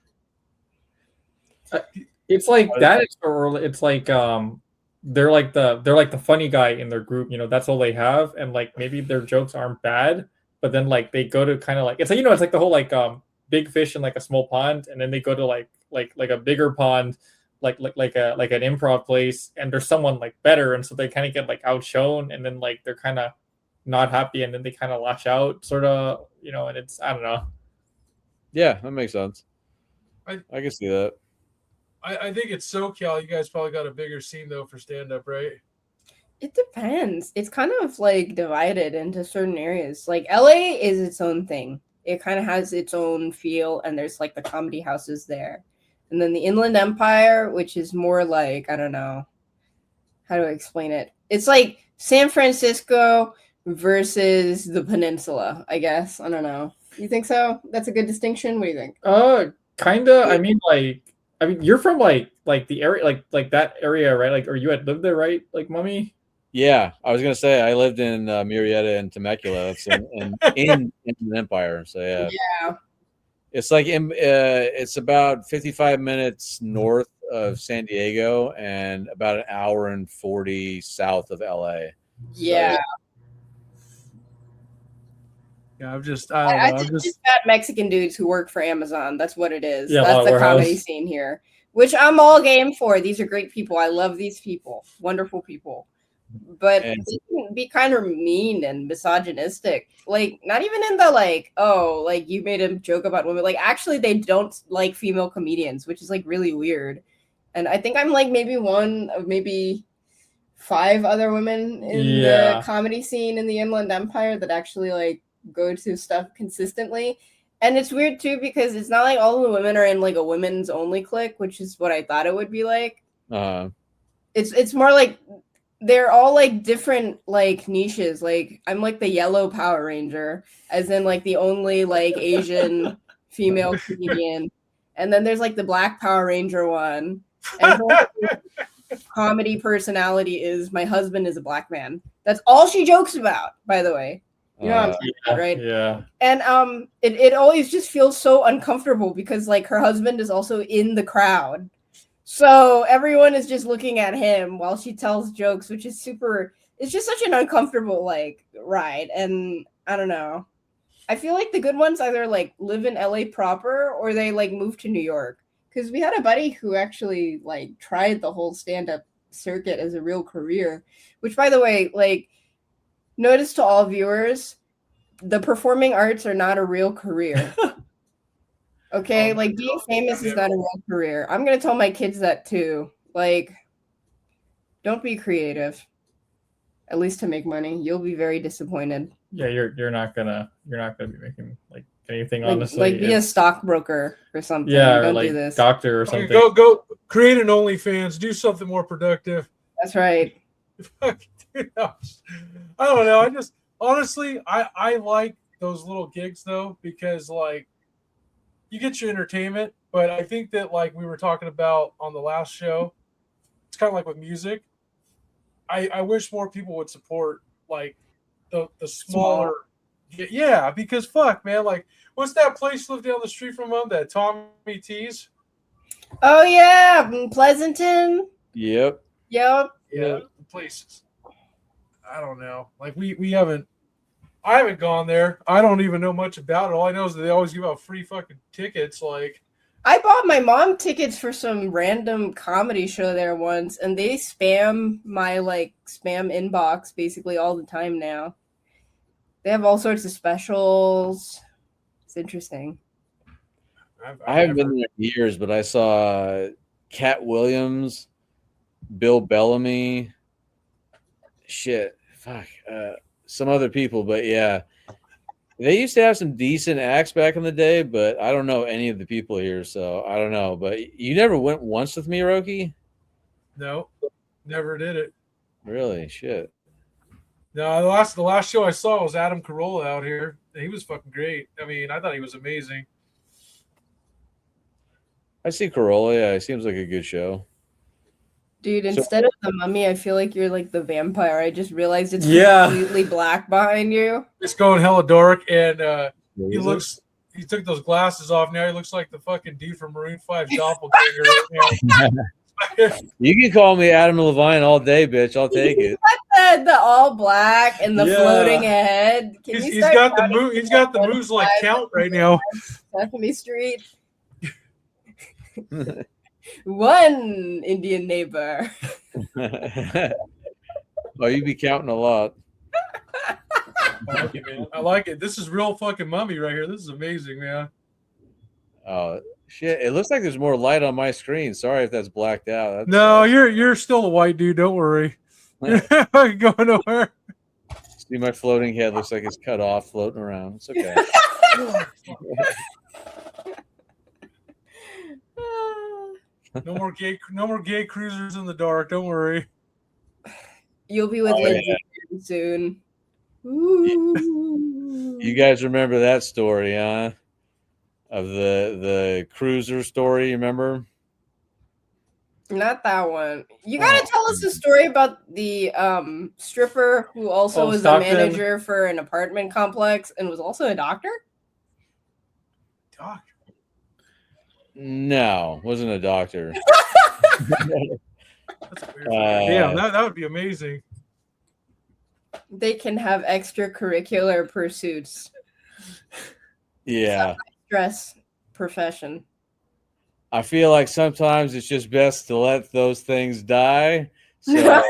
It's like that. It's like they're like the funny guy in their group. That's all they have, and like maybe their jokes aren't bad, but then like they go to kind of like it's like it's like the whole like big fish in like a small pond, and then they go to like a bigger pond, like an improv place, and there's someone like better, and so they kind of get like outshone, and then like they're kind of not happy, and then they kind of lash out, sort of, and it's I don't know. Yeah, that makes sense. I can see that. I think it's SoCal. You guys probably got a bigger scene though for stand-up, right? It depends. It's kind of like divided into certain areas. Like LA is its own thing. It kind of has its own feel, and there's like the comedy houses there. And then the Inland Empire, which is more like, I don't know, how do I explain it? It's like San Francisco versus the peninsula, I guess. I don't know. You think so? That's a good distinction? What do you think? Kinda. I mean, you're from like the area, like that area, right? Like, or you had lived there, right? Like, Mummy? Yeah, I was gonna say I lived in Murrieta and Temecula. That's in the Empire. So yeah, Yeah. it's like it's about 55 minutes north of San Diego and about an hour and 40 south of LA. Yeah. Yeah, I don't I know. I'm think just just fat Mexican dudes who work for Amazon. That's what it is. Yeah, That's the warehouse. comedy scene here, which I'm all game for. These are great people. I love these people. Wonderful people. But And- they can be kind of mean and misogynistic. Like, not even in the like, oh, like you made a joke about women. Like, actually, they don't like female comedians, which is like really weird. And I think I'm like maybe one of maybe 5 other women in Yeah. the comedy scene in the Inland Empire that actually like go to stuff consistently. And it's weird too because it's not like all the women are in like a women's only clique, which is what I thought it would be like. It's more like they're all like different like niches. Like I'm like the yellow Power Ranger, as in like the only like Asian female comedian. And then there's like the Black Power Ranger one. And her comedy personality is my husband is a black man. That's all she jokes about, by the way. You know what I'm talking about, right? Yeah. And it always just feels so uncomfortable because like her husband is also in the crowd. So everyone is just looking at him while she tells jokes, which is it's just such an uncomfortable like ride. And I don't know. I feel like the good ones either like live in LA proper or they like move to New York. Because we had a buddy who actually like tried the whole stand-up circuit as a real career, which by the way, like notice to all viewers, the performing arts are not a real career. Okay, like being famous is not a real career. I'm gonna tell my kids that too. Like, don't be creative. At least to make money, you'll be very disappointed. Yeah, you're not gonna be making like anything, Like, honestly. like be a stockbroker or something. Yeah, don't or like do this. doctor or okay, something. go create an OnlyFans. Do something more productive. That's right. Dude, I don't know. I just honestly, I like those little gigs though because like you get your entertainment, but I think that like we were talking about on the last show, it's kind of like with music. I wish more people would support like the smaller, yeah, because fuck man, like what's that place live down the street from them? That Tommy T's. Oh yeah, Pleasanton. Yep. Yep. Yeah, places. I don't know. Like we haven't. I haven't gone there. I don't even know much about it. All I know is that they always give out free fucking tickets. Like I bought my mom tickets for some random comedy show there once, and they spam my like spam inbox basically all the time now. They have all sorts of specials. It's interesting. I haven't been there in years, but I saw Cat Williams, Bill Bellamy, some other people, but yeah. They used to have some decent acts back in the day, but I don't know any of the people here, so I don't know. But you never went once with me, Roki? No, never did it. Really? Shit. No, the last show I saw was Adam Carolla out here. He was fucking great. I mean, I thought he was amazing. I see Corolla. Yeah, it seems like a good show. Dude, instead of the mummy, I feel like you're like the vampire. I just realized it's Yeah. completely black behind you. It's going hella dark, and he Is looks. He took those glasses off. Now he looks like the fucking dude from Maroon 5's doppelganger. Right now. You can call me Adam Levine all day, bitch. I'll take it. The all black and the Yeah. floating head. Can He's you he's start got the counting move. He's got the moves like Count right now. Sesame Street? One Indian neighbor. Oh, you be counting a lot. I like it, man. I like it. This is real fucking mummy right here. This is amazing, man. Oh shit! It looks like there's more light on my screen. Sorry if that's blacked out. That's, No, you're still a white dude. Don't worry. You're not fucking going nowhere. See, my floating head looks like it's cut off, floating around. It's okay. No more gay cruisers in the dark. Don't worry. You'll be with Oh, Lindsay soon. Ooh. You guys remember that story, huh? Of the cruiser story, remember? Not that one. You gotta tell us a story about the stripper who also was a Stockton. manager for an apartment complex and was also a doctor. Doc. No, wasn't a doctor. That's weird. Damn, that would be amazing. They can have extracurricular pursuits. Yeah. Stress profession. I feel like sometimes it's just best to let those things die. So,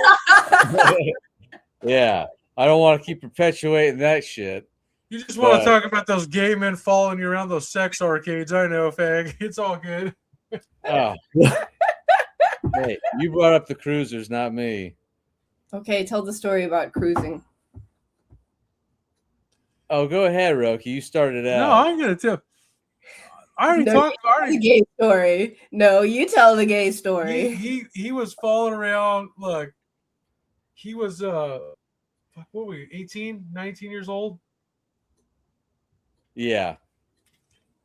yeah, I don't want to keep perpetuating that shit. You just want to talk about those gay men following you around those sex arcades. I know, fag. It's all good. Oh. Hey, you brought up the cruisers, not me. Okay, tell the story about cruising. Oh, go ahead, Roki. You started out. No, I'm gonna tell. I already No, talked. The gay story. No, you tell the gay story. He was following around. Look, he was what were we? 18, 19 years old. Yeah.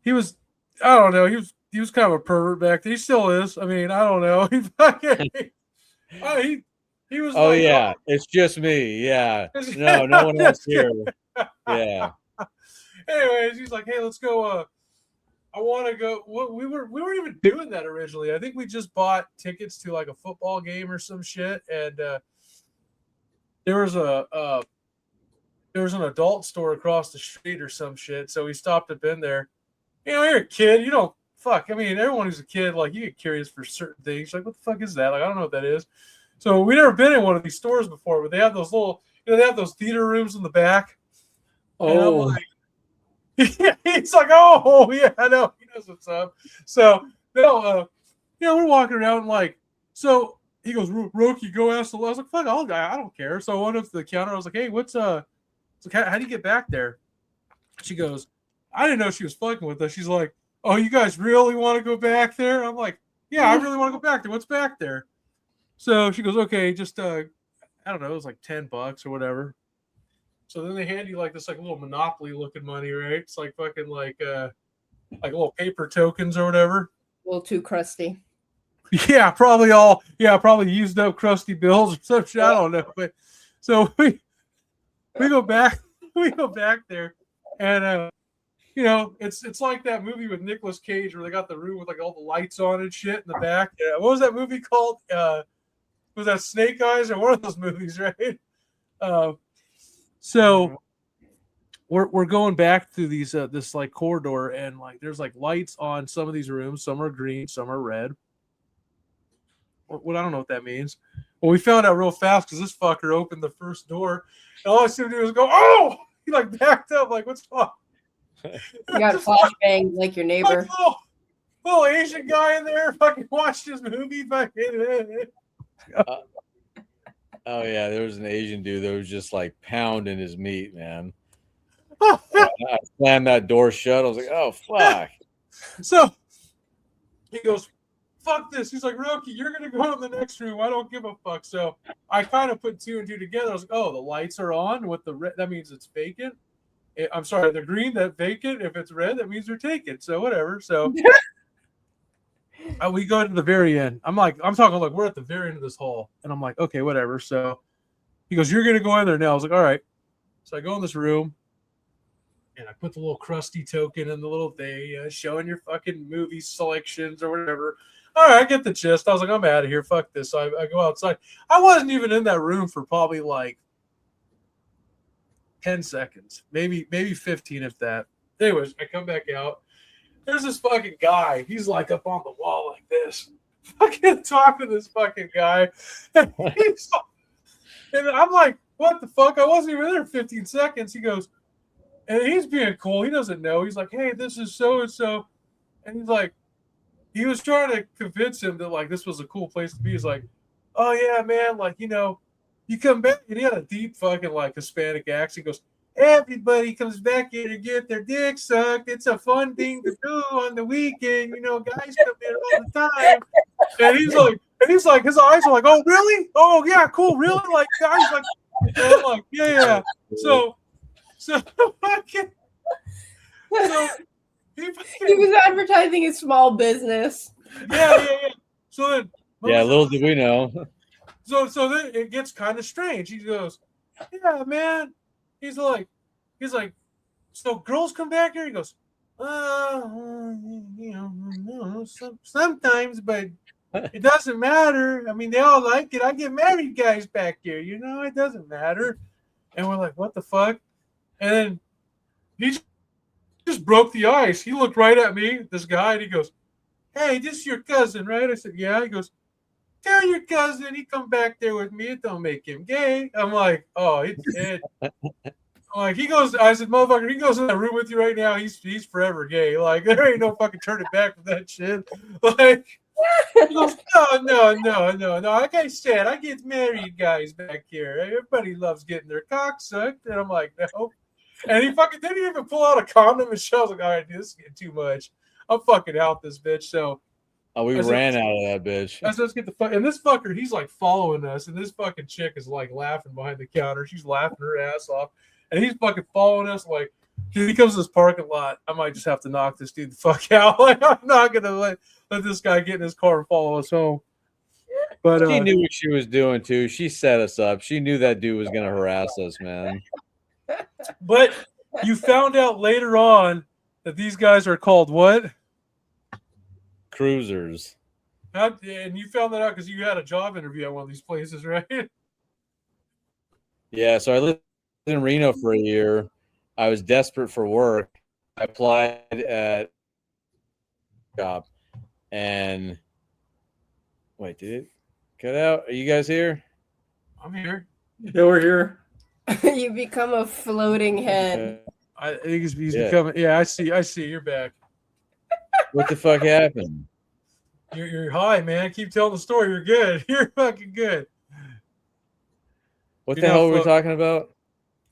He was. I don't know. He was kind of a pervert back then. He still is. I mean, I don't know. He fucking. He was. Oh like, yeah, it's just me. Yeah. No one else here. Yeah. Anyways, he's like, "Hey, let's go. I want to go." Well, we weren't even doing that originally. I think we just bought tickets to like a football game or some shit, and there was an adult store across the street or some shit. So we stopped up in there. You know, you're a kid. You don't fuck. I mean, everyone who's a kid, like, you get curious for certain things. Like, what the fuck is that? Like, I don't know what that is. So we never been in one of these stores before, but they have those little, they have those theater rooms in the back. Oh, He's like, oh yeah, I know, he knows what's up. So no, we're walking around and like, so he goes, Roki, go ask the. I was like, fuck, I don't care. So I went up to the counter. I was like, hey, what's how do you get back there? She goes, I didn't know she was fucking with us. She's like, oh, you guys really want to go back there? I'm like, yeah, I really want to go back there. What's back there? So she goes, okay, just I don't know, it was like $10 or whatever. So then they hand you like this like little Monopoly looking money, right? It's like fucking like little paper tokens or whatever. A little too crusty. Yeah, probably used up crusty bills or some shit. I don't know. But so we go back there, and it's like that movie with Nicolas Cage where they got the room with like all the lights on and shit in the back. Yeah, what was that movie called? Was that Snake Eyes or one of those movies, right? So we're going back through these this like corridor, and like there's like lights on some of these rooms. Some are green, some are red. What I don't know what that means. Well, we found out real fast because this fucker opened the first door, and all I see him do is go, "Oh!" He like backed up, like, "What's up?" You got flashbang like your neighbor. Like, little Asian guy in there, fucking watched his movie, fucking. Oh yeah, there was an Asian dude that was just like pounding his meat, man. I slammed that door shut. I was like, oh fuck. So he goes, fuck this. He's like, Roki, you're gonna go in the next room. I don't give a fuck. So I kind of put two and two together. I was like, oh, the lights are on with the red. That means it's vacant. I'm sorry, the green, that vacant. If it's red, that means they're taken. So whatever. So we go to the very end. I'm talking like we're at the very end of this hall, and I'm like, okay, whatever. So he goes, you're gonna go in there now. I was like, all right. So I go in this room, and I put the little crusty token in the little thing, showing your fucking movie selections or whatever. All right, I get the gist. I was like, I'm out of here. Fuck this. So I go outside. I wasn't even in that room for probably like 10 seconds, maybe 15 if that. Anyways, I come back out. There's this fucking guy. He's like up on the wall like this. Fucking talking to this fucking guy. And I'm like, what the fuck? I wasn't even there 15 seconds. He goes, and he's being cool. He doesn't know. He's like, hey, this is so-and-so. And he's like, he was trying to convince him that like this was a cool place to be. He's like, oh yeah, man, like, you come back, and he had a deep fucking like Hispanic accent. He goes, everybody comes back here to get their dick sucked. It's a fun thing to do on the weekend. Guys come here all the time. And he's like, his eyes are like, oh really? Oh yeah, cool, really? Like guys, like, and I'm like, yeah. So he was advertising his small business. Yeah. So then Yeah, little did we know. So then it gets kind of strange. He goes, "Yeah, man." He's like, so girls come back here. He goes, no, sometimes, but it doesn't matter. I mean, they all like it. I get married guys back here. It doesn't matter. And we're like, what the fuck? And then he just broke the ice. He looked right at me, this guy, and he goes, "Hey, this is your cousin, right?" I said, "Yeah." He goes, "Tell your cousin he come back there with me. It don't make him gay." I'm like, "Oh, it." Like, he goes, I said, "Motherfucker, he goes in that room with you right now. He's forever gay. Like, there ain't no fucking turning back from that shit." Like, he goes, no. Like I said, I get married guys back here. Everybody loves getting their cock sucked. And I'm like, no. And he fucking didn't even pull out a condom and show. I was like, all right, dude, this is getting too much. I'm fucking out this bitch. So We ran out of that bitch. I said, let's get the fuck. And this fucker, he's like following us. And this fucking chick is like laughing behind the counter. She's laughing her ass off. And he's fucking following us. Like, dude, he comes to this parking lot. I might just have to knock this dude the fuck out. Like, I'm not going to let this guy get in his car and follow us home. But She knew what she was doing, too. She set us up. She knew that dude was going to harass us, man. But you found out later on that these guys are called what? Cruisers. And you found that out because you had a job interview at one of these places, right? Yeah, so I lived in Reno for a year. I was desperate for work. I applied at a job. And wait, did it cut out? Are you guys here? I'm here. Yeah, we're here. You become a floating head. I think he's becoming. Yeah, I see. You're back. What the fuck happened? You're high, man. Keep telling the story. You're good. You're fucking good. What You're the hell were we not talking about?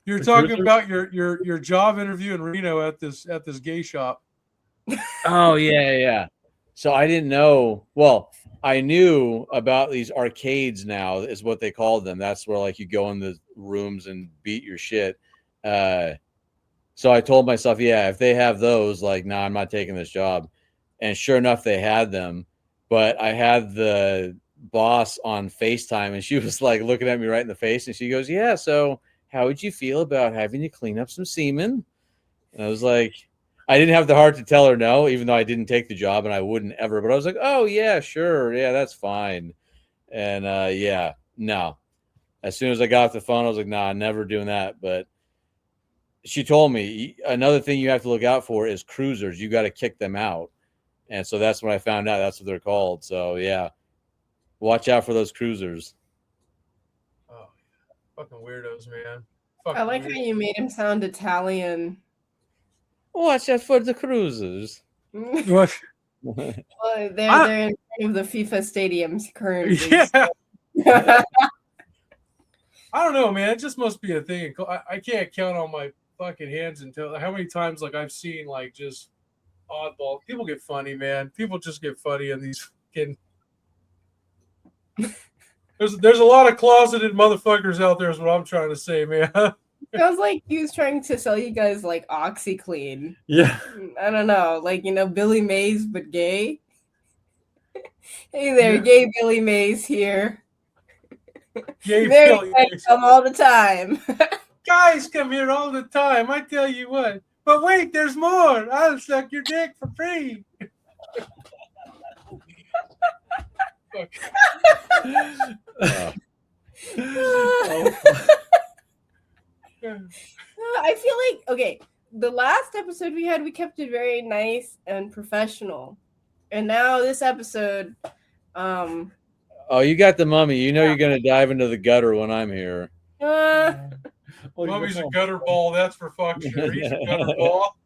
You're The talking cruisers? about your job interview in Reno at this gay shop. Oh, yeah. So I didn't know. Well, I knew about these arcades now, is what they called them. That's where like you go in the rooms and beat your shit. So I told myself, yeah, if they have those, like, nah, I'm not taking this job. And sure enough, they had them. But I had the boss on FaceTime, and she was like looking at me right in the face, and she goes, "Yeah, so how would you feel about having to clean up some semen?" And I was like, I didn't have the heart to tell her no, even though I didn't take the job and I wouldn't ever. But I was like, "Oh yeah, sure, yeah, that's fine." And yeah, no. As soon as I got off the phone, I was like, "Nah, never doing that." But she told me another thing you have to look out for is cruisers. You got to kick them out. And so that's when I found out that's what they're called. So yeah, watch out for those cruisers. Oh, fucking weirdos, man. I like how you made him sound Italian. Watch out for the cruisers. What? Well, they're in front of the FIFA stadiums currently. Yeah. I don't know, man. It just must be a thing. I can't count on my fucking hands until how many times like I've seen like just oddball. People get funny, man. People just get funny in these fucking. There's a lot of closeted motherfuckers out there. Is what I'm trying to say, man. Sounds like he was trying to sell you guys like OxyClean. Yeah. I don't know, like Billy Mays but gay. Hey there, gay Billy Mays here. Gay Very Billy guys Mays. come all the time. Guys come here all the time. I tell you what. But wait, there's more. I'll suck your dick for free. I feel like okay, the last episode we had, we kept it very nice and professional, and now this episode, Oh, you got the mummy. You know you're gonna dive into the gutter when I'm here. Mommy's a gutter ball. That's for fuck sure. He's a gutter ball.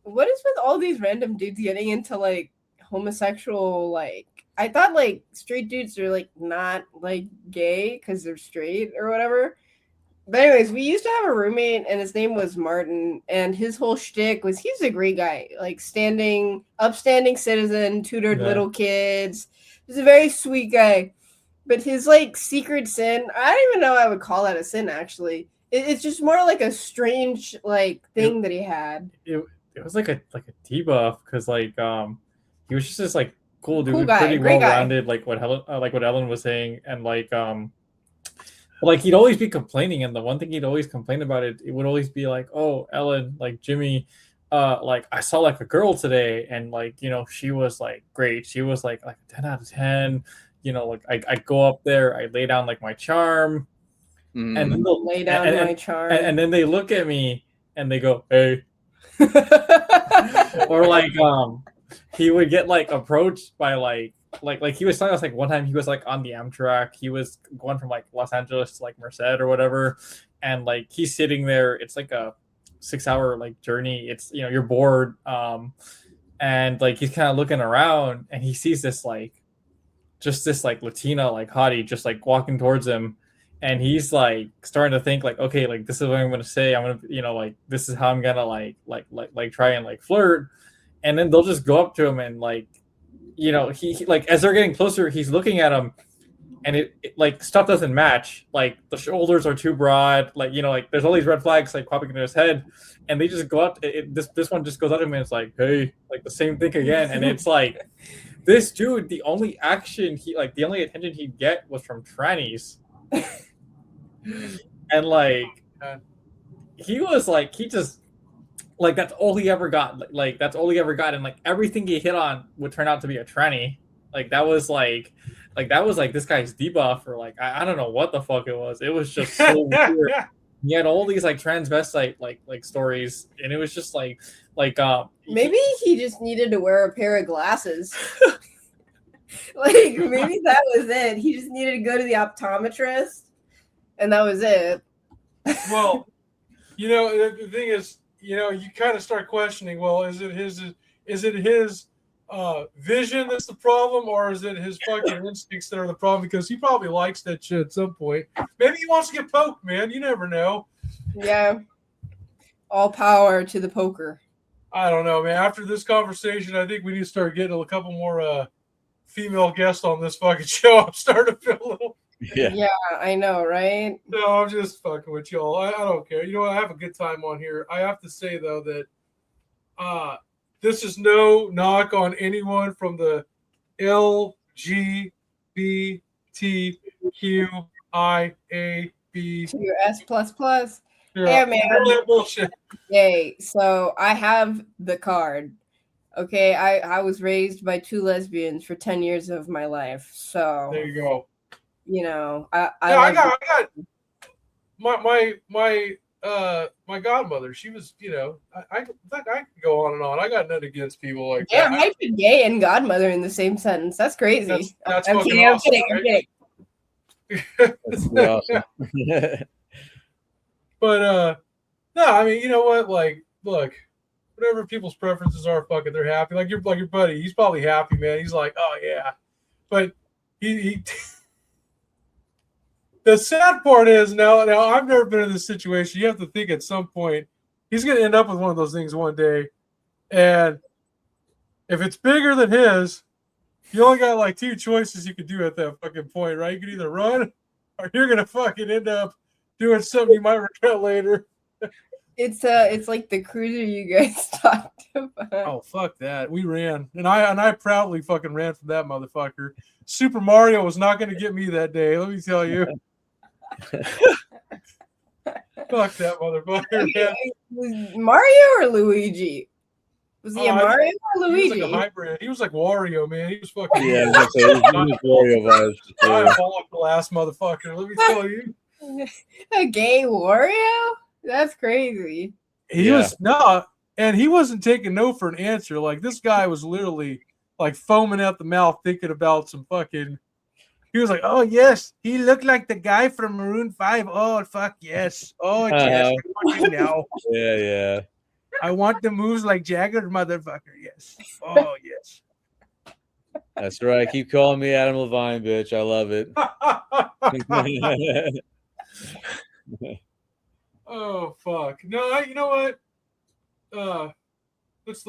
what is with all these random dudes getting into like homosexual? Like, I thought like straight dudes are like not like gay because they're straight or whatever. But anyways, we used to have a roommate and his name was Martin, and his whole shtick was he's a great guy, like upstanding citizen, tutored little kids. He's a very sweet guy. But his like secret sin, I don't even know I would call that a sin actually. It's just more like a strange like thing that he had. It was like a debuff because like he was just this like cool dude, Cool guy, pretty great well guy. rounded, like what Ellen was saying, and like he'd always be complaining, and the one thing he'd always complain about it would always be like, oh, Ellen, like Jimmy, like I saw like a girl today, and like she was like great, she was like a 10 out of 10, like I go up there, I lay down like my charm, and then they'll Lay down my charm. and then they look at me and they go, hey. Or like he would get like approached by like he was telling us like one time he was like on the Amtrak, he was going from like Los Angeles to like Merced or whatever, and like he's sitting there, it's like a 6-hour like journey, it's you're bored, and like he's kind of looking around and he sees this like Latina like hottie just like walking towards him, and he's like starting to think like, okay, like this is what I'm gonna say, I'm gonna like this is how I'm gonna like try and like flirt, and then they'll just go up to him and like he like as they're getting closer he's looking at him, and it like stuff doesn't match, like the shoulders are too broad, like like there's all these red flags like popping into his head, and they just go up, this one just goes up to him and it's like, hey, like the same thing again, and it's like this dude, the only attention he'd get was from trannies. And like he was like, he just like that's all he ever got, like that's all he ever got, and like everything he hit on would turn out to be a tranny. Like that was like this guy's debuff, or like I don't know what the fuck it was. It was just so weird. He had all these like transvestite like stories, and it was just like maybe he just needed to wear a pair of glasses. Like maybe that was it. He just needed to go to the optometrist, and that was it. Well, the thing is, you kind of start questioning. Well, is it his vision that's the problem, or is it his fucking instincts that are the problem? Because he probably likes that shit at some point. Maybe he wants to get poked, man. You never know. Yeah. All power to the poker. I don't know, man. After this conversation, I think we need to start getting a couple more female guests on this fucking show. I'm starting to feel a little. Yeah, I know, right? No, I'm just fucking with y'all. I don't care. You know what? I have a good time on here. I have to say though that this is no knock on anyone from the LGBTQIAB. Your S++. Yeah, man. all that bullshit. Yay. So I have the card. Okay, I was raised by 2 lesbians for 10 years of my life. So there you go. I got my godmother. She was, I could go on and on. I got nothing against people like that. Yeah, I put gay and godmother in the same sentence. That's crazy. That's I'm fucking kidding. awesome, I'm kidding. That's pretty awesome. But no, I mean, you know what? Like, look, whatever people's preferences are, fuck it, they're happy. Like your buddy, he's probably happy, man. He's like, oh yeah, but he the sad part is now I've never been in this situation. You have to think at some point he's going to end up with one of those things one day, and if it's bigger than his, you only got like 2 choices you could do at that fucking point, right? You could either run, or you're going to fucking end up doing something you might regret later. It's like the cruiser you guys talked about. Oh fuck that! We ran, and I proudly fucking ran from that motherfucker. Super Mario was not going to get me that day. Let me tell you. Fuck that motherfucker. Man. Was Mario or Luigi? Was he a Mario or Luigi? He was like a hybrid. He was like Wario, man. He was fucking. Yeah, he was Wario vibes. Diabolical ass motherfucker. Let me tell you. A gay Wario? That's crazy. He was no, and he wasn't taking no for an answer. Like this guy was literally like foaming at the mouth, thinking about some fucking. He was like, "Oh yes, he looked like the guy from Maroon 5. Oh fuck yes. Oh yes, I want him now. Yeah. I want the moves like Jagger, motherfucker. Yes. Oh yes. That's right. Keep calling me Adam Levine, bitch. I love it. Oh fuck. No, you know what? Let's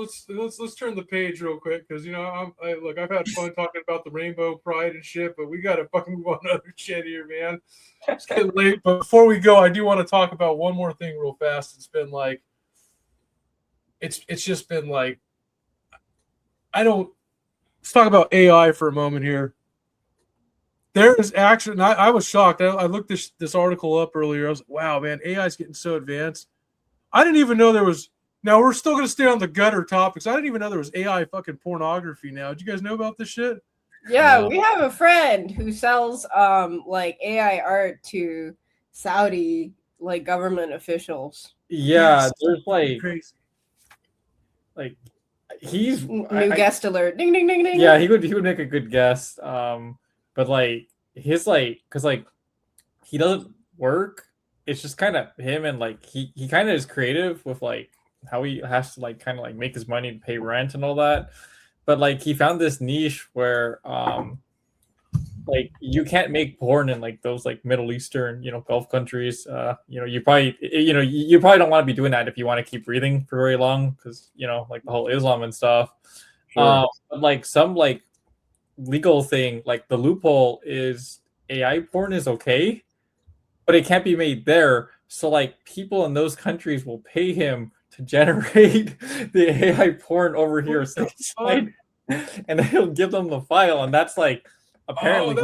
turn the page real quick because I've had fun talking about the Rainbow Pride and shit, but we gotta fucking move on to other shit here, man. It's getting late, but before we go, I do want to talk about one more thing real fast. It's been like, it's just been like, let's talk about AI for a moment here. There is actually, and I was shocked. I looked this article up earlier. I was like, wow, man, AI is getting so advanced. I didn't even know there was. Now we're still going to stay on the gutter topics. I didn't even know there was AI fucking pornography now. Did you guys know about this shit? Yeah, No. we have a friend who sells like AI art to Saudi like government officials. Yeah, Yes. there's Crazy. like he's New guest alert. Ding ding ding ding. yeah, he would make a good guest. But like his because like he doesn't work. It's just kind of him, and like he kind of is creative with like how he has to like kind of like make his money to pay rent and all that. But like he found this niche where like you can't make porn in like those like Middle Eastern, Gulf countries. You probably you probably don't want to be doing that if you want to keep breathing for very long, because like the whole Islam and stuff. Sure. But like some like legal thing, like the loophole is AI porn is okay, but it can't be made there. So like people in those countries will pay him to generate the AI porn over here stateside, and then he'll give them the file, and that's like apparently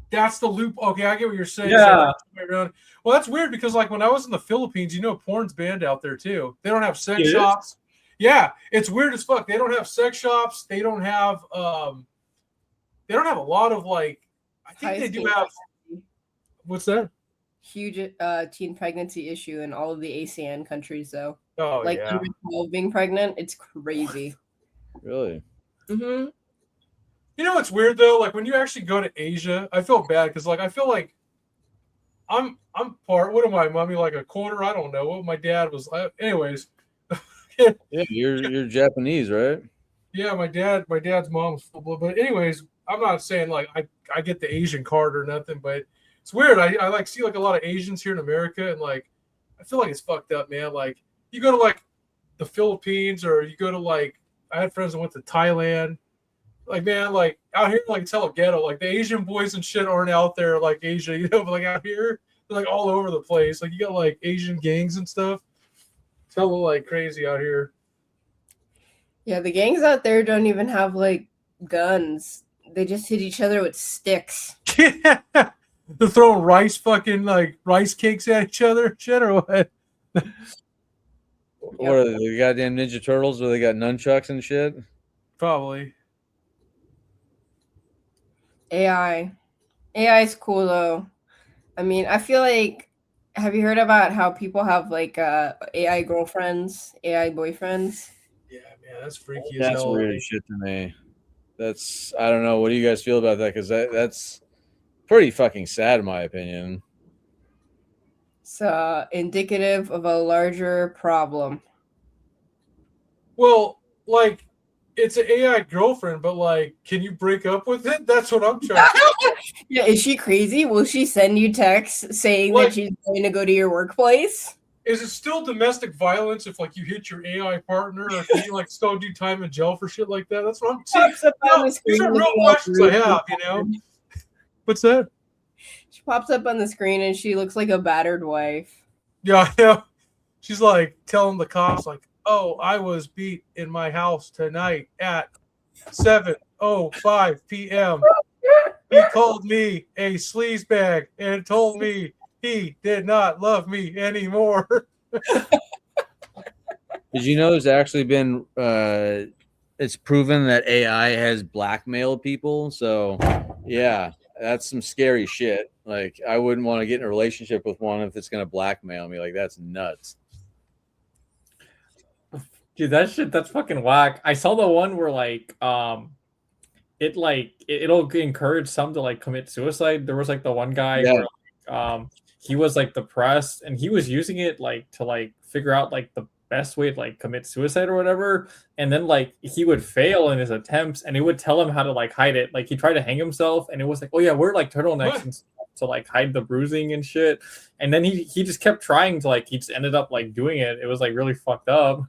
that's the loop. Okay, I get what you're saying. Yeah. So, well, that's weird because like when I was in the Philippines, porn's banned out there too. They don't have sex It shops. Is? Yeah, it's weird as fuck. They don't have sex shops. They don't have a lot of like. I think they do have. What's that? Huge teen pregnancy issue in all of the ASEAN countries, though. Oh, like yeah. 12 being pregnant, it's crazy. Really? Mm-hmm. You know what's weird though? Like when you actually go to Asia, I feel bad because like I feel like I'm part. What am I, mommy? Like a quarter? I don't know. What my dad was. Anyways. Yeah, you're Japanese, right? Yeah, my dad's mom's full blood. But anyways, I'm not saying like I get the Asian card or nothing, but it's weird. I like see like a lot of Asians here in America, and like I feel like it's fucked up, man. Like you go to like the Philippines, or you go to like I had friends that went to Thailand. Like man, like out here, like it's hella ghetto. Like the Asian boys and shit aren't out there like Asia, but like out here, they're like all over the place. Like you got like Asian gangs and stuff. It's hella like crazy out here. Yeah, the gangs out there don't even have like guns. They just hit each other with sticks. Yeah. They're throwing rice cakes at each other, shit, or what? What are they, the goddamn Ninja Turtles where they got nunchucks and shit? Probably. AI is cool though. I mean, I feel like, have you heard about how people have like AI girlfriends, AI boyfriends? Yeah, man, that's freaky as That's hell. weird as shit to me. That's I don't know. What do you guys feel about that? Because that's pretty fucking sad in my opinion. It's indicative of a larger problem. Well, like it's an AI girlfriend, but like, can you break up with it? That's what I'm trying. Yeah, is she crazy? Will she send you texts saying that she's going to go to your workplace? Is it still domestic violence if like you hit your AI partner, or can you like still do time in jail for shit like that? That's what I'm saying. These are real questions I have. What's that? She pops up on the screen and she looks like a battered wife. Yeah. She's like telling the cops like, "Oh, I was beat in my house tonight at 7:05 p.m. He called me a sleazebag and told me he did not love me anymore." Did you know there's actually been it's proven that AI has blackmailed people? So yeah, that's some scary shit. Like I wouldn't want to get in a relationship with one if it's gonna blackmail me. Like that's nuts. Dude, that's fucking whack. I saw the one where like it'll encourage some to like commit suicide. There was like the one guy where he was like depressed and he was using it like to like figure out like the best way to like commit suicide or whatever, and then like he would fail in his attempts and it would tell him how to like hide it. Like he tried to hang himself and it was like, oh yeah, we're like turtlenecks and stuff to like hide the bruising and shit, and then he just kept trying to like he just ended up like doing it. It was like really fucked up.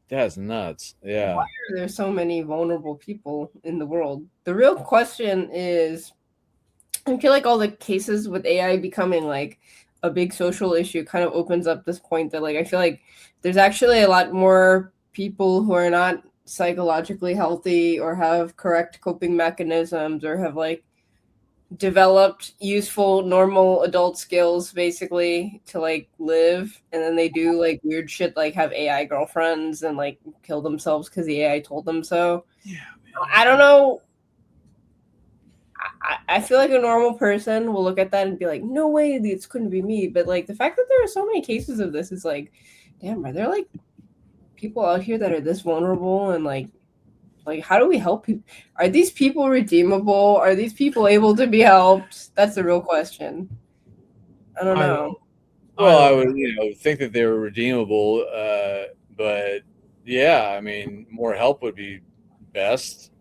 That's nuts. Yeah. Why are there so many vulnerable people in the world? The real question is, I feel like all the cases with AI becoming like a big social issue kind of opens up this point that like I feel like there's actually a lot more people who are not psychologically healthy or have correct coping mechanisms or have like developed useful normal adult skills basically to like live, and then they do like weird shit like have AI girlfriends and like kill themselves because the AI told them so. Yeah, I don't know. I feel like a normal person will look at that and be like, no way, this couldn't be me. But like the fact that there are so many cases of this is like, damn, are there like people out here that are this vulnerable and like how do we help people? Are these people redeemable? Are these people able to be helped? That's the real question. I don't know. Well, I would think that they were redeemable, but yeah, I mean, more help would be best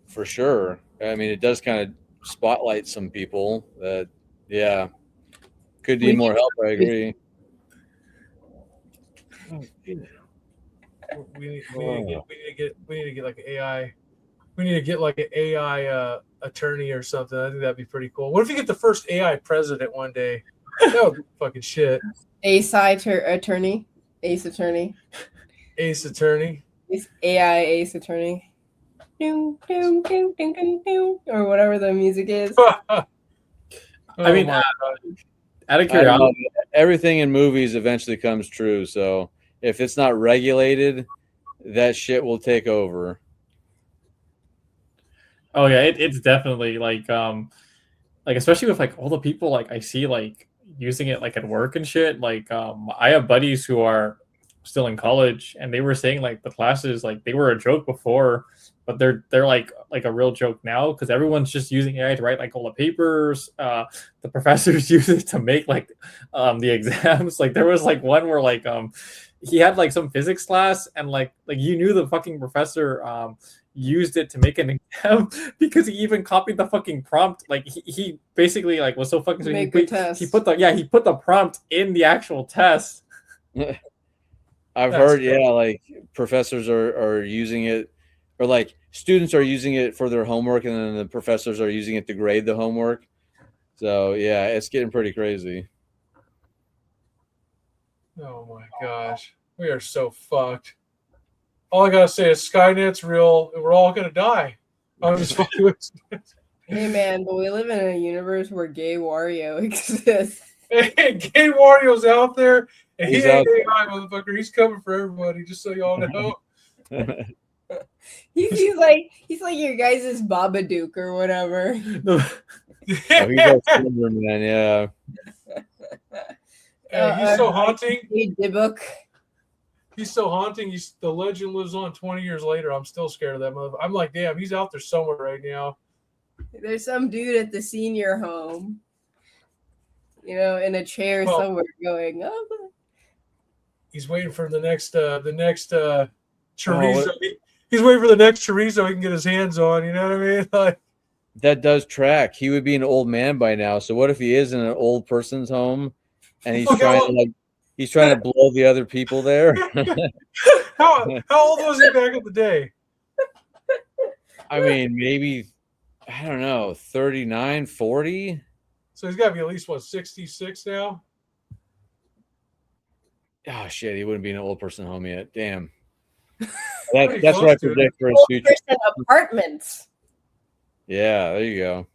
for sure. I mean, it does kind of spotlight some people that, yeah, could need more help. I agree. We need to get like an AI. We need to get like an AI attorney or something. I think that'd be pretty cool. What if you get the first AI president one day? That would be fucking shit. Attorney. Ace attorney. Ace attorney. It's AI ace attorney. Ding, ding, ding, ding, ding, ding, or whatever the music is. I mean, out of curiosity, everything in movies eventually comes true. So if it's not regulated, that shit will take over. Oh yeah, it's definitely like especially with like all the people like I see like using it like at work and shit. Like I have buddies who are still in college and they were saying like the classes like they were a joke before, but they're like a real joke now because everyone's just using AI to write like all the papers. The professors use it to make like the exams. Like there was like one where like he had like some physics class and like you knew the fucking professor used it to make an exam because he even copied the fucking prompt. Like he basically like was so fucking he put the prompt in the actual test. I've heard, like professors are using it, or like students are using it for their homework, and then the professors are using it to grade the homework. So yeah, it's getting pretty crazy. Oh my gosh, we are so fucked. All I gotta say is Skynet's real, and we're all gonna die. I'm just fucking with Hey man, but we live in a universe where Gay Wario exists. Hey, Gay Wario's out there, and He's he ain't out AI, motherfucker. He's coming for everybody, just so y'all know. He's like your guys' Babadook or whatever. He's like Slenderman, yeah. He's so haunting. Dybbuk. He's so haunting. The legend lives on 20 years later. I'm still scared of that motherfucker. I'm like, damn, he's out there somewhere right now. There's some dude at the senior home, in a chair somewhere going, oh. He's waiting for the next chorizo. He's waiting for the next chorizo he can get his hands on. You know what I mean? Like, that does track. He would be an old man by now. So what if he is in an old person's home and he's trying to blow the other people there? How old was he back in the day? I mean, maybe, I don't know, 39, 40? So he's got to be at least, 66 now? Oh, shit, he wouldn't be in an old person home yet. Damn. That's what I predict for his Old future. person apartments. Yeah, there you go.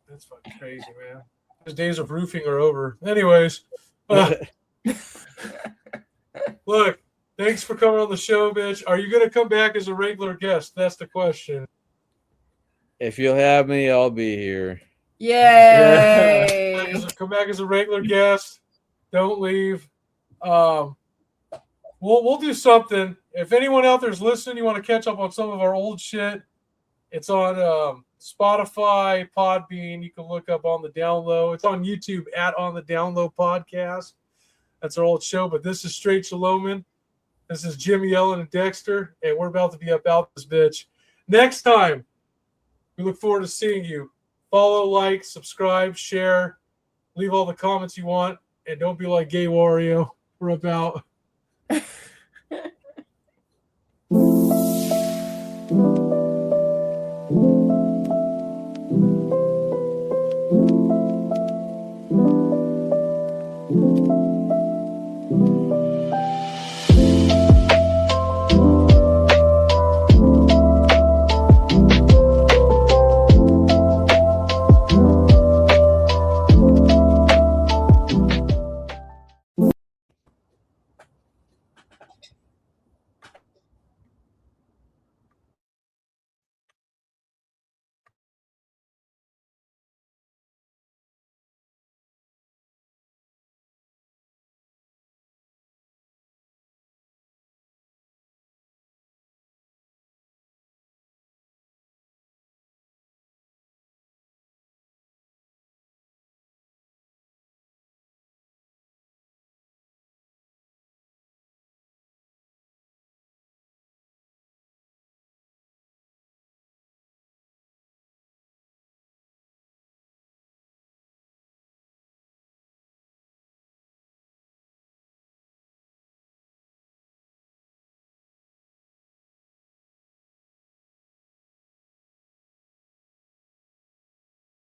That's fucking crazy, man. His days of roofing are over. Anyways, look, thanks for coming on the show, bitch. Are you going to come back as a regular guest? That's the question. If you'll have me, I'll be here. Yay! Come back as a regular guest. Don't leave. We'll do something. If anyone out there is listening, you want to catch up on some of our old shit, it's on Spotify, Podbean. You can look up On the Download. It's on YouTube at On the Download Podcast. That's our old show. But this is Straight Shaloman. This is Jimmy Ellen and Dexter, and we're about to be about this bitch. Next time, we look forward to seeing you. Follow, like, subscribe, share, leave all the comments you want, and don't be like Gay Wario. We're about.